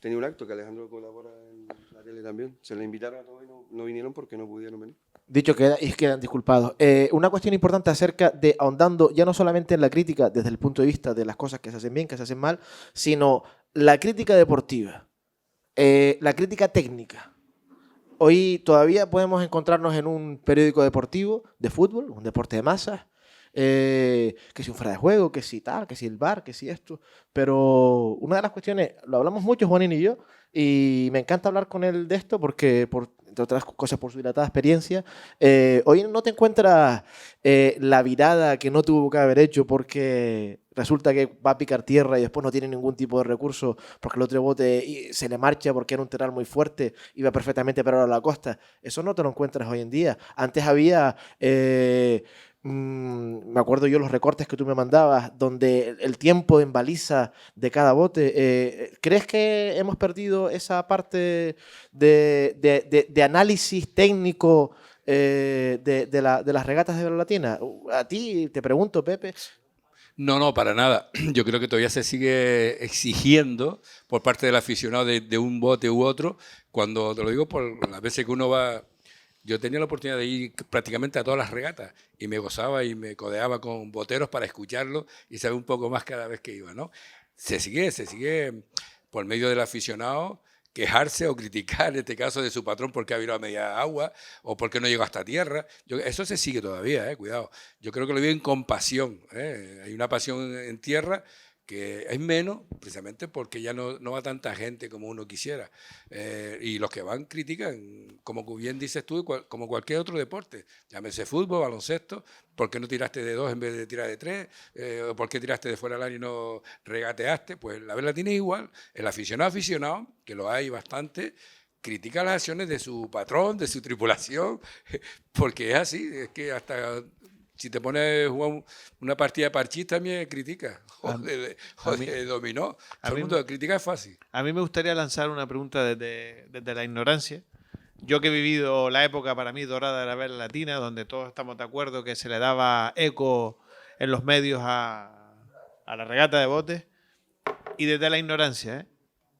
tenía un acto, que Alejandro colabora en la tele también. Se le invitaron a todos y no vinieron porque no pudieron venir. Dicho queda, y quedan disculpados. Una cuestión importante acerca de, ahondando ya no solamente en la crítica desde el punto de vista de las cosas que se hacen bien, que se hacen mal, sino la crítica deportiva, la crítica técnica. Hoy todavía podemos encontrarnos en un periódico deportivo de fútbol, un deporte de masas, que si un fuera de juego, que si tal, que si el VAR, que si esto. Pero una de las cuestiones, lo hablamos mucho Juanín y yo, y me encanta hablar con él de esto porque, entre otras cosas, por su dilatada experiencia, hoy no te encuentras la virada que no tuvo que haber hecho porque resulta que va a picar tierra y después no tiene ningún tipo de recurso porque el otro bote se le marcha porque era un terral muy fuerte y va perfectamente para a la costa. Eso no te lo encuentras hoy en día. Antes había... me acuerdo yo los recortes que tú me mandabas, donde el tiempo en baliza de cada bote. ¿Crees que hemos perdido esa parte de análisis técnico de las regatas de Vela Latina? A ti te pregunto, Pepe. No, no, para nada. Yo creo que todavía se sigue exigiendo por parte del aficionado de un bote u otro, cuando te lo digo por las veces que uno va. Yo tenía la oportunidad de ir prácticamente a todas las regatas y me gozaba y me codeaba con boteros para escucharlo y saber un poco más cada vez que iba, ¿no? Se sigue por medio del aficionado quejarse o criticar, en este caso, de su patrón porque ha virado a media agua o porque no llegó hasta tierra. Eso se sigue todavía, cuidado. Yo creo que lo viven con pasión. Hay una pasión en tierra que es menos, precisamente porque ya no va tanta gente como uno quisiera. Y los que van critican, como bien dices tú, como cualquier otro deporte. Llámese fútbol, baloncesto, ¿por qué no tiraste de 2 en vez de tirar de 3? ¿O por qué tiraste de fuera del área y no regateaste? Pues la verdad tiene igual. El aficionado, que lo hay bastante, critica las acciones de su patrón, de su tripulación, porque es así, es que hasta... Si te pones a jugar una partida de parchís también critica, o de dominó. Todo el mundo critica es fácil. A mí me gustaría lanzar una pregunta desde la ignorancia. Yo que he vivido la época para mí dorada de la vela latina, donde todos estamos de acuerdo que se le daba eco en los medios a la regata de botes, y desde la ignorancia,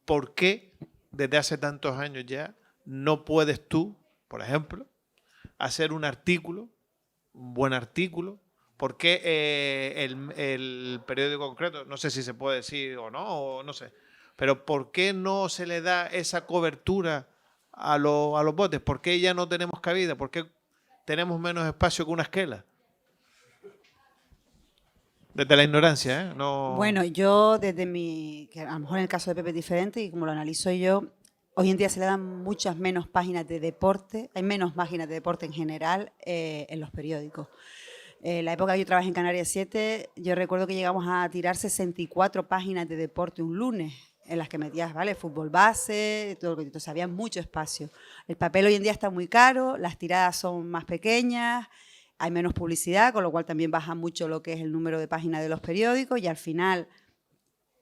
¿por qué desde hace tantos años ya no puedes tú, por ejemplo, hacer un buen artículo? ¿Por qué el periódico concreto, no sé si se puede decir o no sé, pero por qué no se le da esa cobertura a los botes? ¿Por qué ya no tenemos cabida? ¿Por qué tenemos menos espacio que una esquela? Desde la ignorancia, ¿eh? No... Bueno, yo desde que a lo mejor en el caso de Pepe es diferente y como lo analizo yo, hoy en día se le dan muchas menos páginas de deporte, hay menos páginas de deporte en general en los periódicos. La época que yo trabajé en Canarias 7, yo recuerdo que llegamos a tirar 64 páginas de deporte un lunes, en las que metías, ¿vale? Fútbol base, todo lo que... Entonces había mucho espacio. El papel hoy en día está muy caro, las tiradas son más pequeñas, hay menos publicidad, con lo cual también baja mucho lo que es el número de páginas de los periódicos y al final...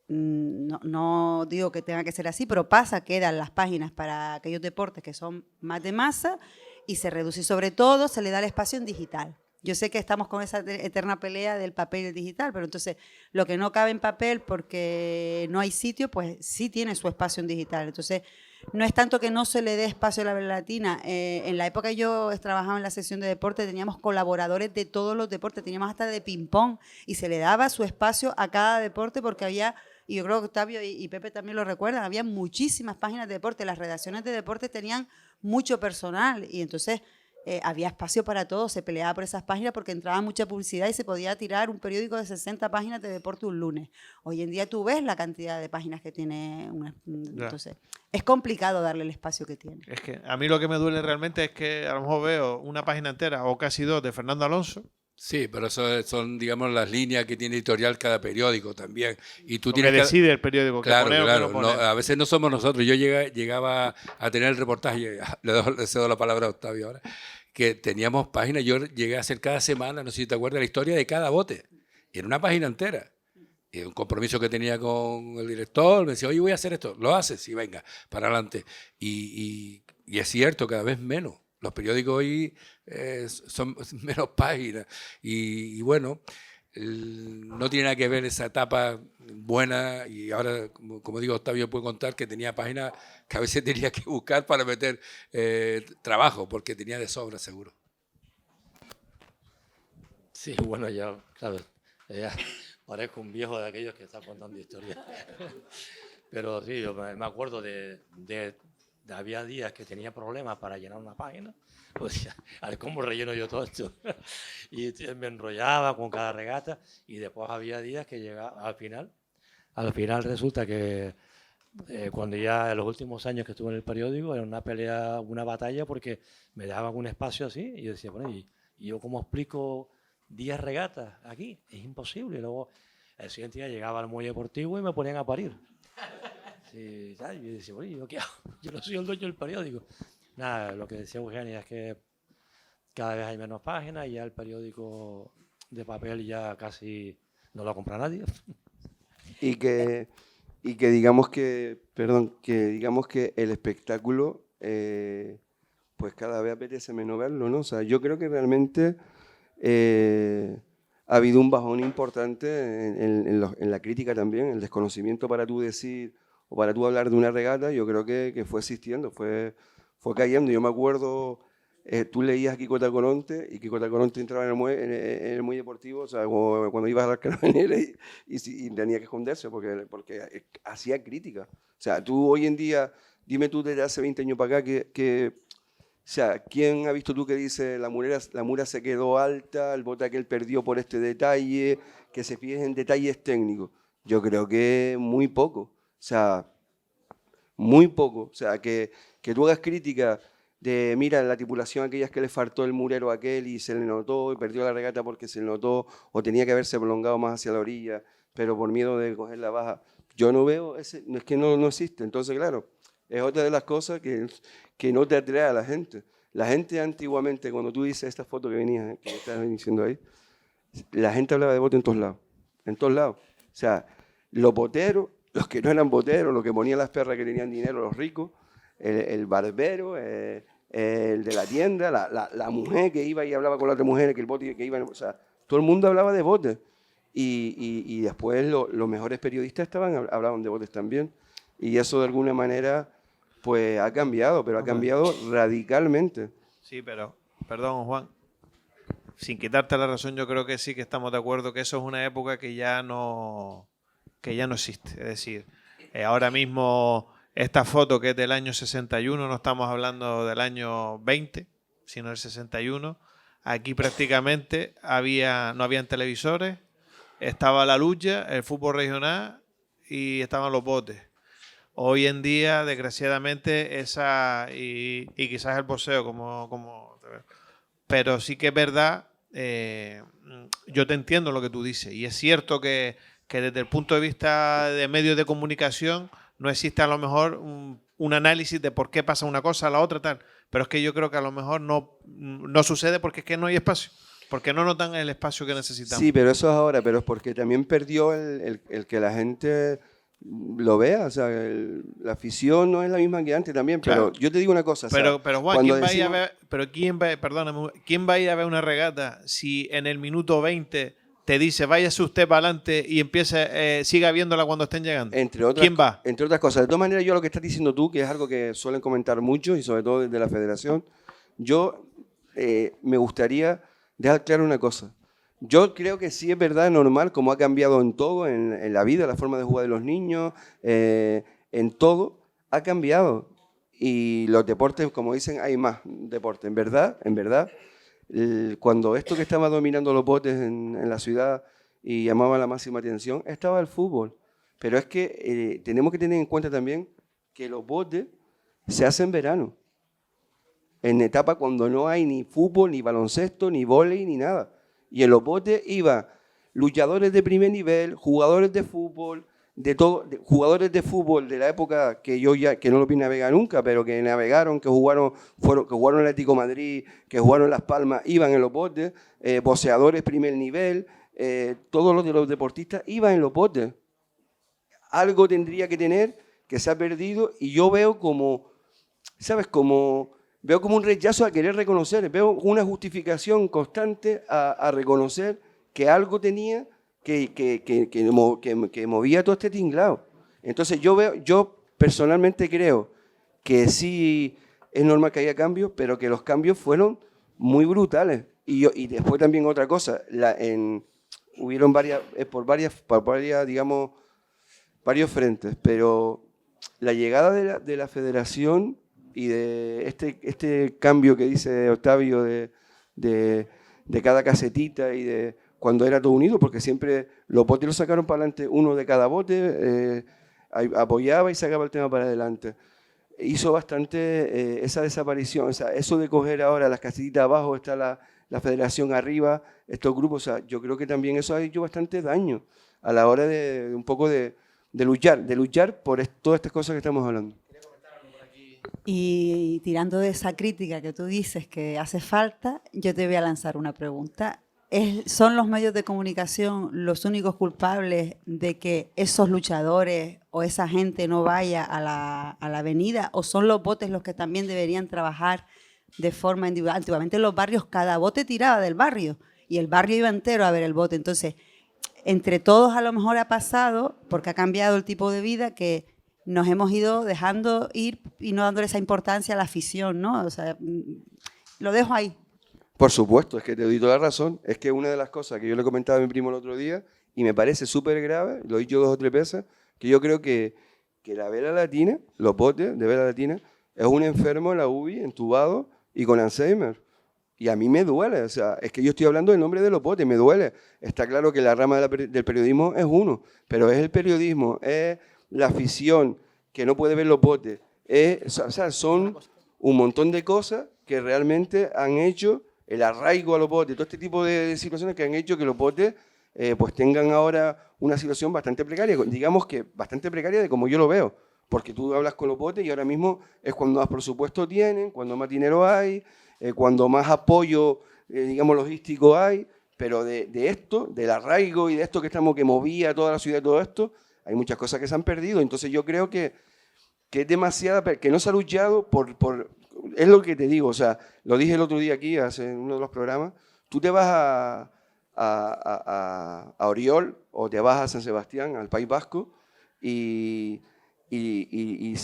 No digo que tenga que ser así, pero quedan las páginas para aquellos deportes que son más de masa y se reduce. Y sobre todo se le da el espacio en digital. Yo sé que estamos con esa eterna pelea del papel y el digital, pero entonces lo que no cabe en papel porque no hay sitio, pues sí tiene su espacio en digital. Entonces no es tanto que no se le dé espacio a la vela latina. En la época que yo trabajaba en la sección de deporte teníamos colaboradores de todos los deportes, teníamos hasta de ping-pong y se le daba su espacio a cada deporte porque había... Y yo creo que Octavio y Pepe también lo recuerdan, había muchísimas páginas de deporte, las redacciones de deporte tenían mucho personal y entonces había espacio para todos, se peleaba por esas páginas porque entraba mucha publicidad y se podía tirar un periódico de 60 páginas de deporte un lunes. Hoy en día tú ves la cantidad de páginas que tiene entonces es complicado darle el espacio que tiene. Es que a mí lo que me duele realmente es que a lo mejor veo una página entera o casi 2 de Fernando Alonso. Sí, pero eso son, digamos, las líneas que tiene editorial cada periódico también. Y tú tienes que decide el periódico que claro, pone claro, o que no pone. a veces no somos nosotros. Yo llegaba a tener el reportaje, le cedo la palabra a Octavio ahora, que teníamos páginas, yo llegué a hacer cada semana, no sé si te acuerdas, la historia de cada bote. Y en una página entera. Y un compromiso que tenía con el director, me decía, oye, voy a hacer esto. Lo haces, y venga, para adelante. Y es cierto, cada vez menos. Los periódicos hoy son menos páginas y bueno, no tiene nada que ver esa etapa buena y ahora, como digo, Octavio puede contar que tenía páginas que a veces tenía que buscar para meter trabajo porque tenía de sobra seguro. Sí, bueno, ya, claro, ya parezco un viejo de aquellos que están contando historias. Pero sí, yo me acuerdo había días que tenía problemas para llenar una página, pues a ver cómo relleno yo todo esto. Y me enrollaba con cada regata y después había días que llegaba al final resulta que cuando ya en los últimos años que estuve en el periódico era una pelea, una batalla porque me dejaban un espacio así y yo decía, bueno, ¿y yo cómo explico 10 regatas aquí? Es imposible. Y luego el siguiente día llegaba al muelle deportivo y me ponían a parir. Sí, y yo decía, bueno, ¿yo qué hago? Yo no soy el dueño del periódico. Nada, lo que decía Eugenia es que cada vez hay menos páginas y ya el periódico de papel ya casi no lo compra nadie. Y que digamos que, perdón, que digamos que el espectáculo, pues cada vez apetece menos verlo, ¿no? O sea, yo creo que realmente ha habido un bajón importante en la crítica también, el desconocimiento para tú decir o para tú hablar de una regata, yo creo que fue existiendo, fue cayendo. Yo me acuerdo, tú leías a Kiko Tacoronte y Kiko Tacoronte entraba en el muelle deportivo, o sea, cuando ibas a las carabineras y tenía que esconderse porque hacía crítica. O sea, tú hoy en día, dime tú desde hace 20 años para acá o sea, ¿quién ha visto tú que dice la mura se quedó alta, el bote aquel perdió por este detalle, que se fije en detalles técnicos? Yo creo que muy poco, o sea, muy poco. O sea, que tú hagas crítica de, mira, la tripulación aquellas que le faltó el murero aquel y se le notó y perdió la regata porque se le notó o tenía que haberse prolongado más hacia la orilla, pero por miedo de coger la baja. Yo no veo, es que no existe. Entonces, claro, es otra de las cosas que no te atrae a la gente. La gente antiguamente, cuando tú dices esta foto que venía, que estás diciendo ahí, la gente hablaba de bote en todos lados. En todos lados. O sea, los boteros, los que no eran boteros, los que ponían las perras que tenían dinero, los ricos, el barbero, el de la tienda, la mujer que iba y hablaba con la otra mujer, que el bote que iba, o sea, todo el mundo hablaba de botes. Y después los mejores periodistas hablaban de botes también. Y eso de alguna manera pues ha cambiado, pero ha cambiado radicalmente. Sí, pero, perdón, Juan, sin quitarte la razón, yo creo que sí que estamos de acuerdo que eso es una época que ya no existe. Es decir, ahora mismo esta foto que es del año 61, no estamos hablando del año 20, sino del 61, aquí prácticamente no habían televisores, estaba la lucha, el fútbol regional y estaban los botes. Hoy en día, desgraciadamente, y quizás el boxeo, pero sí que es verdad, yo te entiendo lo que tú dices, y es cierto que desde el punto de vista de medios de comunicación no existe a lo mejor un análisis de por qué pasa una cosa a la otra, tal, pero es que yo creo que a lo mejor no sucede porque es que no hay espacio, porque no nos dan el espacio que necesitamos. Sí, pero eso es ahora, pero es porque también perdió el que la gente lo vea, o sea, la afición no es la misma que antes también, Claro. pero yo te digo una cosa. Pero Juan, ¿quién va a ir a ver una regata si en el minuto 20 te dice váyase usted para adelante y siga viéndola cuando estén llegando? ¿Quién va? Entre otras cosas. De todas maneras, yo lo que estás diciendo tú, que es algo que suelen comentar muchos y sobre todo desde la federación, yo me gustaría dejar claro una cosa. Yo creo que sí es verdad, normal, como ha cambiado en todo, en la vida, la forma de jugar de los niños, en todo, ha cambiado. Y los deportes, como dicen, hay más deportes. En verdad, cuando esto que estaba dominando los botes en la ciudad y llamaba la máxima atención, estaba el fútbol. Pero es que tenemos que tener en cuenta también que los botes se hacen en verano. En etapa cuando no hay ni fútbol, ni baloncesto, ni vóley, ni nada. Y en los botes iba luchadores de primer nivel, jugadores de fútbol, jugadores de fútbol de la época que no lo vi navegar nunca, pero que navegaron, que jugaron el Atlético de Madrid, que jugaron Las Palmas, iban en los botes, boxeadores primer nivel, todos los deportistas iban en los botes. Algo tendría que tener que se ha perdido y yo veo como, ¿sabes? Veo como un rechazo a querer reconocer, veo una justificación constante a reconocer que algo tenía que movía todo este tinglado. Entonces yo personalmente creo que sí es normal que haya cambios, pero que los cambios fueron muy brutales. Y después también otra cosa, hubieron varios frentes, pero la llegada de la federación y de este cambio que dice Octavio de cada casetita y de cuando era todo unido, porque siempre los botes los sacaron para adelante, uno de cada bote, apoyaba y sacaba el tema para adelante. Hizo bastante esa desaparición, o sea, eso de coger ahora las casetitas abajo, está la federación arriba, estos grupos, o sea, yo creo que también eso ha hecho bastante daño a la hora de un poco de luchar por todas estas cosas que estamos hablando. Y tirando de esa crítica que tú dices que hace falta, yo te voy a lanzar una pregunta. ¿Son los medios de comunicación los únicos culpables de que esos luchadores o esa gente no vaya a la avenida? ¿O son los botes los que también deberían trabajar de forma individual? Antiguamente en los barrios cada bote tiraba del barrio y el barrio iba entero a ver el bote. Entonces, entre todos a lo mejor ha pasado, porque ha cambiado el tipo de vida, que nos hemos ido dejando ir y no dándole esa importancia a la afición, ¿no? O sea, lo dejo ahí. Por supuesto, es que te doy toda la razón. Es que una de las cosas que yo le comentaba a mi primo el otro día, y me parece súper grave, lo he dicho 2 o 3 veces, que yo creo que la vela latina, los botes de vela latina, es un enfermo en la UBI, entubado y con Alzheimer. Y a mí me duele, o sea, es que yo estoy hablando del nombre de los botes, me duele. Está claro que la rama del periodismo es uno, pero es el periodismo, es la afición que no puede ver los botes. O sea, son un montón de cosas que realmente han hecho el arraigo a los botes, todo este tipo de situaciones que han hecho que los botes pues tengan ahora una situación bastante precaria, digamos que bastante precaria de como yo lo veo, porque tú hablas con los botes y ahora mismo es cuando más presupuesto tienen, cuando más dinero hay, cuando más apoyo, digamos, logístico hay, pero de esto, del arraigo y de esto que movía toda la ciudad y todo esto, hay muchas cosas que se han perdido. Entonces yo creo que es demasiada, que no se ha luchado es lo que te digo, o sea, lo dije el otro día aquí, en uno de los programas, tú te vas a Oriol o te vas a San Sebastián, al País Vasco, y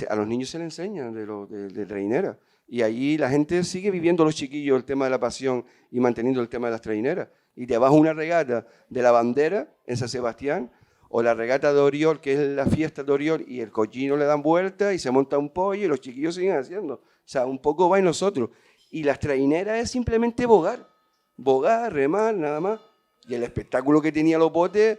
a los niños se les enseña de traineras. Y allí la gente sigue viviendo, los chiquillos, el tema de la pasión y manteniendo el tema de las traineras. Y te vas a una regata de la bandera en San Sebastián, o la regata de Oriol, que es la fiesta de Oriol, y el cochino le dan vuelta y se monta un pollo y los chiquillos siguen haciendo. O sea, un poco va en nosotros. Y las traineras es simplemente bogar, remar, nada más. Y el espectáculo que tenía los botes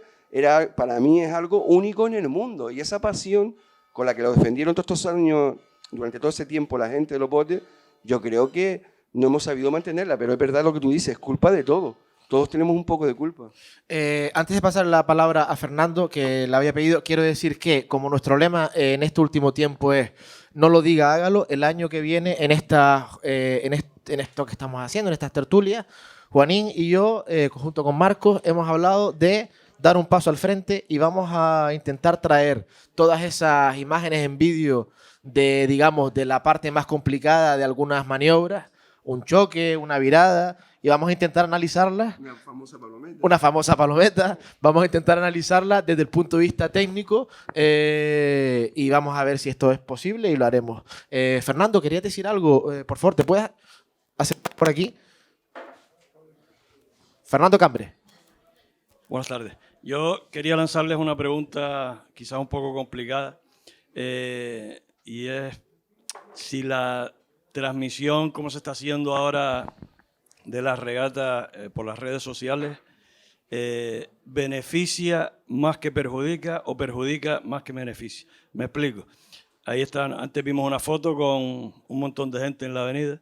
para mí es algo único en el mundo. Y esa pasión con la que lo defendieron todos estos años, durante todo ese tiempo, la gente de los botes, yo creo que no hemos sabido mantenerla. Pero es verdad lo que tú dices, es culpa de todo. Todos tenemos un poco de culpa. Antes de pasar la palabra a Fernando, que la había pedido, quiero decir que, como nuestro lema en este último tiempo es no lo diga, hágalo, el año que viene en esto que estamos haciendo, en estas tertulias, Juanín y yo, junto con Marcos, hemos hablado de dar un paso al frente y vamos a intentar traer todas esas imágenes en vídeo de, digamos, de la parte más complicada de algunas maniobras, un choque, una virada, y vamos a intentar analizarlas. Una famosa palometa. Una famosa palometa. Vamos a intentar analizarla desde el punto de vista técnico y vamos a ver si esto es posible y lo haremos. Fernando, ¿querías decir algo? Por favor, ¿te puedes hacer por aquí? Fernando Cambre. Buenas tardes. Yo quería lanzarles una pregunta quizás un poco complicada y es si la transmisión, como se está haciendo ahora de las regatas por las redes sociales, beneficia más que perjudica o perjudica más que beneficia. Me explico. Ahí están, antes vimos una foto con un montón de gente en la avenida.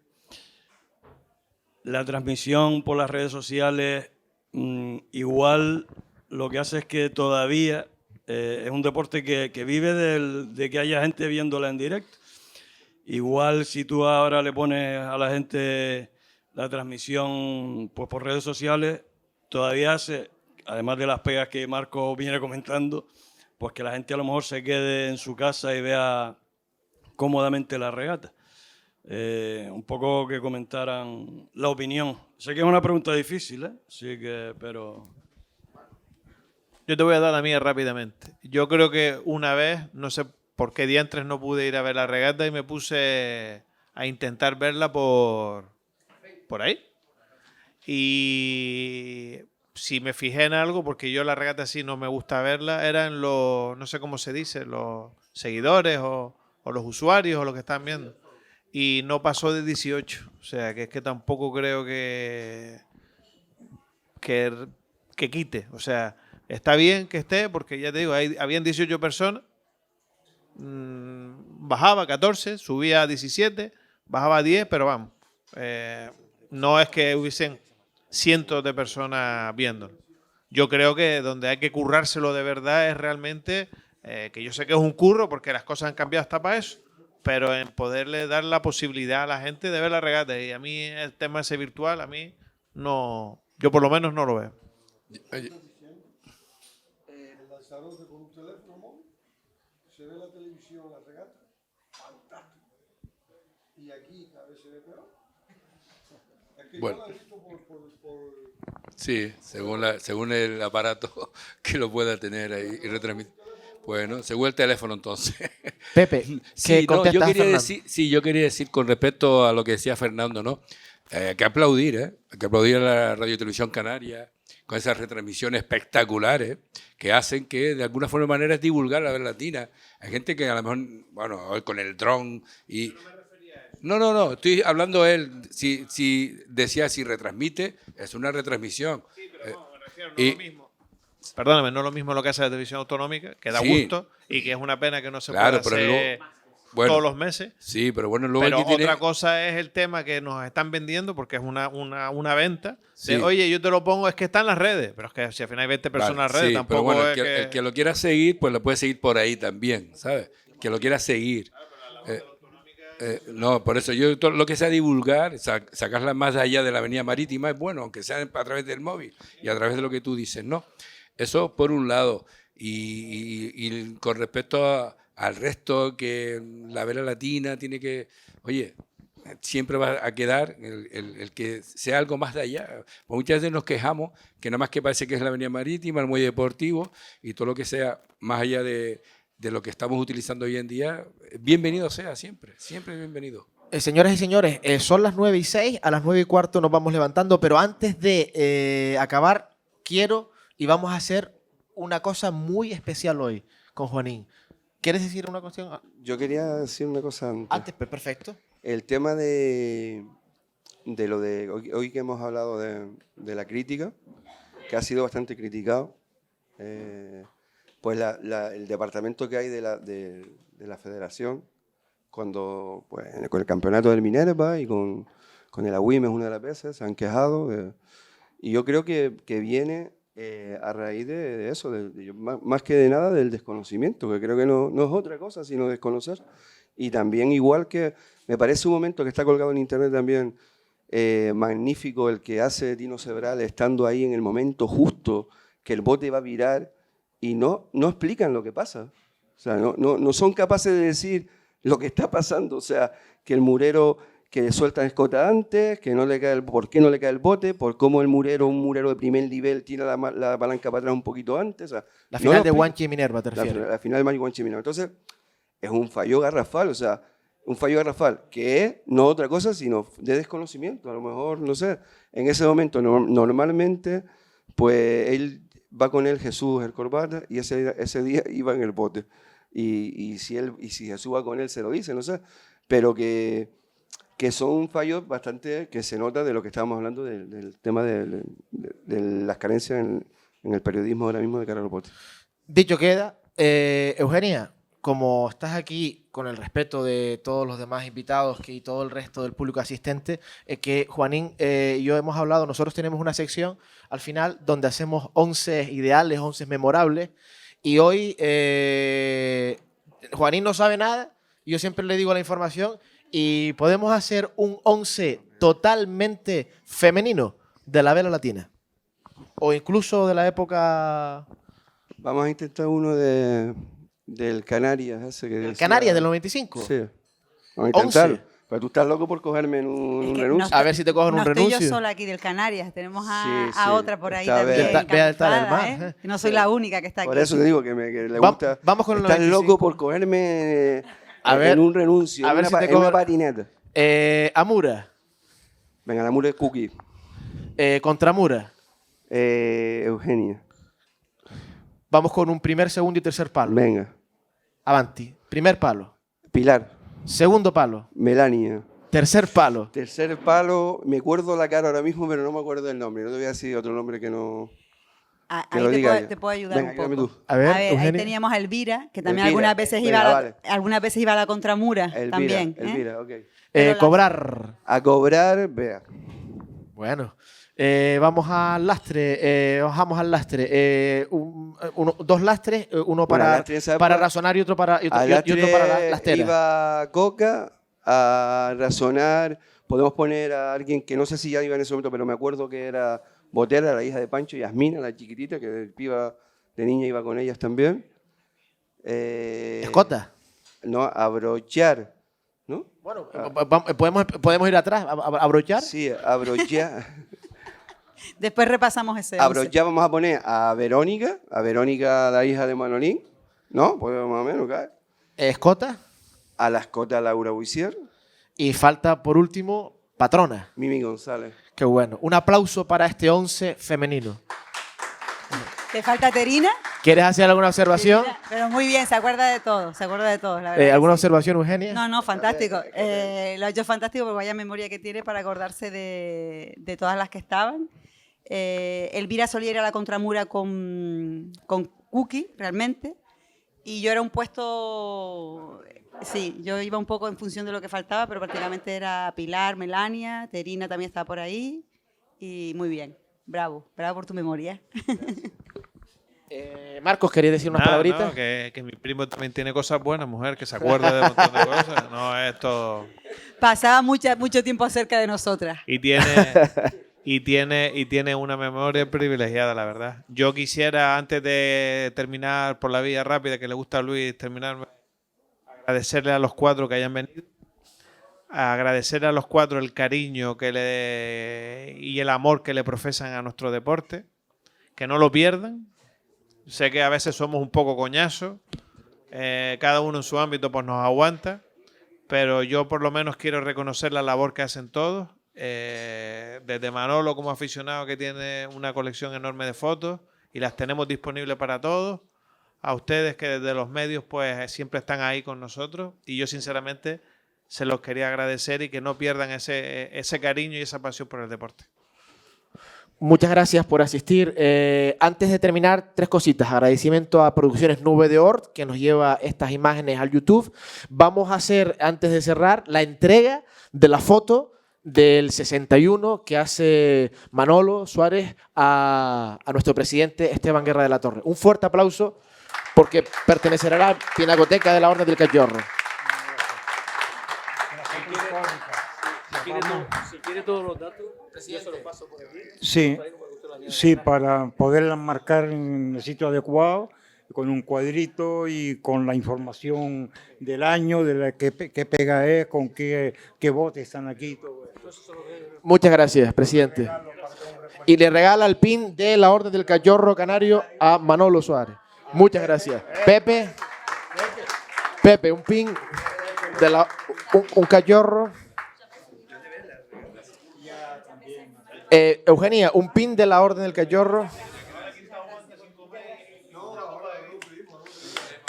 La transmisión por las redes sociales igual lo que hace es que todavía es un deporte que vive de que haya gente viéndola en directo. Igual si tú ahora le pones a la gente la transmisión pues, por redes sociales, todavía hace, además de las pegas que Marco viene comentando, pues que la gente a lo mejor se quede en su casa y vea cómodamente la regata. Un poco que comentaran la opinión. Sé que es una pregunta difícil, sí que, pero... Yo te voy a dar la mía rápidamente. Yo creo que una vez, no sé por qué diantres no pude ir a ver la regata y me puse a intentar verla por ahí. Y si me fijé en algo, porque yo la regata sí no me gusta verla, eran los, no sé cómo se dice, los seguidores o los usuarios o los que están viendo. Y no pasó de 18. O sea, que es que tampoco creo que quite. O sea, está bien que esté, porque ya te digo, habían 18 personas, bajaba a 14, subía a 17, bajaba a 10, pero vamos, no es que hubiesen cientos de personas viéndolo. Yo creo que donde hay que currárselo de verdad es realmente, que yo sé que es un curro porque las cosas han cambiado hasta para eso, pero en poderle dar la posibilidad a la gente de ver la regata. Y a mí el tema ese virtual, a mí no, yo por lo menos no lo veo. El lanzador con un teléfono móvil, se ve la televisión, la regata, fantástico. Y aquí a veces se ve peor. Es que Bueno. yo la he visto por Sí, según el aparato que lo pueda tener ahí y retransmitir. Bueno, según el teléfono entonces. Pepe, ¿qué Sí, no, contestas, Fernando? yo quería decir con respecto a lo que decía Fernando, ¿no? Hay que aplaudir, ¿eh? Hay que aplaudir a la Radio y Televisión Canaria con esas retransmisiones espectaculares que hacen que de alguna forma manera es divulgar la vela latina. Hay gente que a lo mejor, bueno, hoy con el dron y... No, estoy hablando él, si decía si retransmite, es una retransmisión. Sí, pero no, me refiero, no y- lo mismo. Perdóname, no es lo mismo lo que hace la televisión autonómica, que da Sí. gusto y que es una pena que no se Claro, pueda pero hacer bueno, todos los meses. sí, pero bueno, luego Pero aquí tiene... otra cosa es el tema que nos están vendiendo, porque es una venta. Sí. De, oye, yo te lo pongo, es que está en las redes. Pero es que si al final hay 20 personas en las redes, sí, pero tampoco bueno, es que... el que lo quiera seguir, pues lo puede seguir por ahí también, ¿sabes? Que lo quiera seguir. No, por eso lo que sea divulgar, sacarla más allá de la avenida marítima es bueno, aunque sea a través del móvil y a través de lo que tú dices, ¿no? Eso por un lado. Y con respecto al resto, que la vela latina tiene que, oye, siempre va a quedar el que sea algo más de allá. Pues muchas veces nos quejamos que nada más que parece que es la avenida marítima, el muelle deportivo y todo lo que sea más allá de lo que estamos utilizando hoy en día, bienvenido sea siempre, siempre bienvenido. Señoras y señores, son las 9:06, a las 9:15 nos vamos levantando, pero antes de acabar, quiero y vamos a hacer una cosa muy especial hoy con Juanín. ¿Quieres decir una cuestión? Yo quería decir una cosa antes. Antes, pues perfecto. El tema de lo de hoy que hemos hablado de la crítica, que ha sido bastante criticado, pues el departamento que hay de la federación, cuando pues, con el campeonato del Minerva y con el AWIMES una de las veces, se han quejado. Y yo creo que viene a raíz de eso, más que de nada del desconocimiento, que creo que no es otra cosa sino desconocer. Y también igual que me parece un momento que está colgado en internet también, magnífico el que hace Tino Sebral estando ahí en el momento justo, que el bote va a virar y no explican lo que pasa. O sea, no son capaces de decir lo que está pasando. O sea, que el murero que suelta escota antes, que no le cae por qué no le cae el bote, por cómo un murero de primer nivel tira la palanca para atrás un poquito antes. O sea, La no final lo de explican. Guanchi y Minerva, ¿te refieres? La final de Guanchi y Minerva. Entonces, es un fallo garrafal, o sea, un fallo garrafal que es no otra cosa sino de desconocimiento. A lo mejor, no sé, en ese momento normalmente, pues él va con él Jesús, el corbata, y ese día iba en el bote. Y si Jesús va con él, se lo dice, no sé. Pero que son fallos bastante que se nota de lo que estábamos hablando del tema de las carencias en el periodismo ahora mismo de cara al bote. Dicho queda, Eugenia, como estás aquí con el respeto de todos los demás invitados y todo el resto del público asistente, que Juanín y yo hemos hablado, nosotros tenemos una sección al final donde hacemos 11 ideales, 11 memorables, y hoy Juanín no sabe nada, yo siempre le digo la información, y podemos hacer un 11 totalmente femenino de la vela latina, o incluso de la época... Vamos a intentar uno del Canarias, ese que decía- Canarias del 95. Sí. Vamos a intentarlo. 11. Pero tú estás loco por cogerme en un Es que renuncio. A ver si te cogen un no estoy renuncio. yo sola aquí del Canarias, tenemos a Sí, a otra por ahí está también. Bea. Bea está del camuflada, mar, ¿eh? No soy la única que está aquí. Por eso te digo que le Va- gusta. vamos con el Estás 95. loco por cogerme A en ver, un renuncio, a en ver una, si te en una cojo- patineta. Amura, Venga, la mura de Cookie. contra Mura. Eugenia. Vamos con un primer, segundo y tercer palo. Venga. Avanti. Primer palo. Pilar. Segundo palo. Melania. Tercer palo. Tercer palo. Me acuerdo la cara ahora mismo, pero no me acuerdo del nombre. No te voy a decir otro nombre que no. Que Ahí lo diga ella. te puedo ayudar Venga, un poco. ayúdame tú. A ver, ahí Eugenia. teníamos a Elvira, que también Elvira. Venga, algunas veces iba a la Contramura Elvira. también. ¿eh? Elvira, ok. Pero la- Cobrar. A cobrar, vea. Bueno. Vamos al lastre. Bajamos al lastre. Dos lastres. Uno Bueno, al para, lastre en esa para época- razonar y otro para, y otro, Al y otro para la lastre lastera. iba Coca a razonar. Podemos poner a alguien que no sé si ya iba en ese momento, pero me acuerdo que era Botera, la hija de Pancho, y Yasmina, la chiquitita, que de piba de niña iba con ellas también. Escota. No, abrochar, ¿no? Bueno, podemos ir atrás. Abrochar. Sí, abrochar. Después repasamos ese 11. Ya vamos a poner a Verónica, la hija de Manolín, ¿no? Pues más o menos, ¿cae? Escota. A la escota Laura Buisier, Y falta, por último, patrona. Mimi González. Qué bueno. Un aplauso para este 11 femenino. ¿Te falta Terina? ¿Quieres hacer alguna observación? Pero muy bien, se acuerda de todo, la verdad. que ¿Alguna sí. observación, Eugenia? No, fantástico. Lo ha hecho fantástico porque vaya memoria que tiene para acordarse de todas las que estaban. Elvira Solier era la contramura con Cookie, realmente. Y yo era un puesto... Sí, yo iba un poco en función de lo que faltaba, pero prácticamente era Pilar, Melania, Terina también estaba por ahí. Y muy bien. Bravo por tu memoria. Marcos, ¿querías decir unas palabritas? No, que mi primo también tiene cosas buenas, mujer, que se acuerda de un montón de cosas. No, esto... Pasaba mucho tiempo cerca de nosotras. Y tiene una memoria privilegiada, la verdad. Yo quisiera, antes de terminar por la vía rápida, que le gusta a Luis terminar, agradecerle a los 4 que hayan venido. Agradecer a los 4 el cariño y el amor que le profesan a nuestro deporte. Que no lo pierdan. Sé que a veces somos un poco coñazos. Cada uno en su ámbito pues nos aguanta. Pero yo por lo menos quiero reconocer la labor que hacen todos. Desde Manolo como aficionado, que tiene una colección enorme de fotos y las tenemos disponibles para todos. A ustedes que desde los medios pues siempre están ahí con nosotros. Y yo sinceramente se los quería agradecer y que no pierdan ese cariño y esa pasión por el deporte. Muchas gracias por asistir. Antes de terminar, 3 cositas. Agradecimiento a Producciones Nube de Ort, que nos lleva estas imágenes al YouTube. Vamos a hacer, antes de cerrar, la entrega de la foto del 61 que hace Manolo Suárez a nuestro presidente Esteban Guerra de la Torre. Un fuerte aplauso porque pertenecerá a la Pinacoteca de la Orden del Cachorro. Si quiere todos los datos, yo se los paso por aquí. Sí, para poderla marcar en el sitio adecuado, con un cuadrito y con la información del año, de qué pega es, con qué botes están aquí. Todo eso. Muchas gracias, presidente. Y le regala el pin de la Orden del Cachorro Canario a Manolo Suárez. Muchas gracias. Pepe, un pin de un cachorro. Eugenia, un pin de la Orden del Cachorro.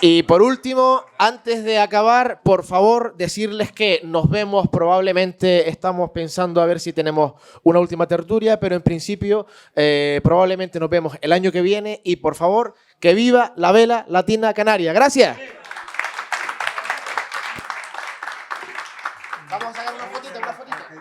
Y por último, antes de acabar, por favor, decirles que nos vemos probablemente, estamos pensando a ver si tenemos una última tertulia, pero en principio probablemente nos vemos el año que viene y por favor, que viva la vela latina canaria. Gracias. Vamos a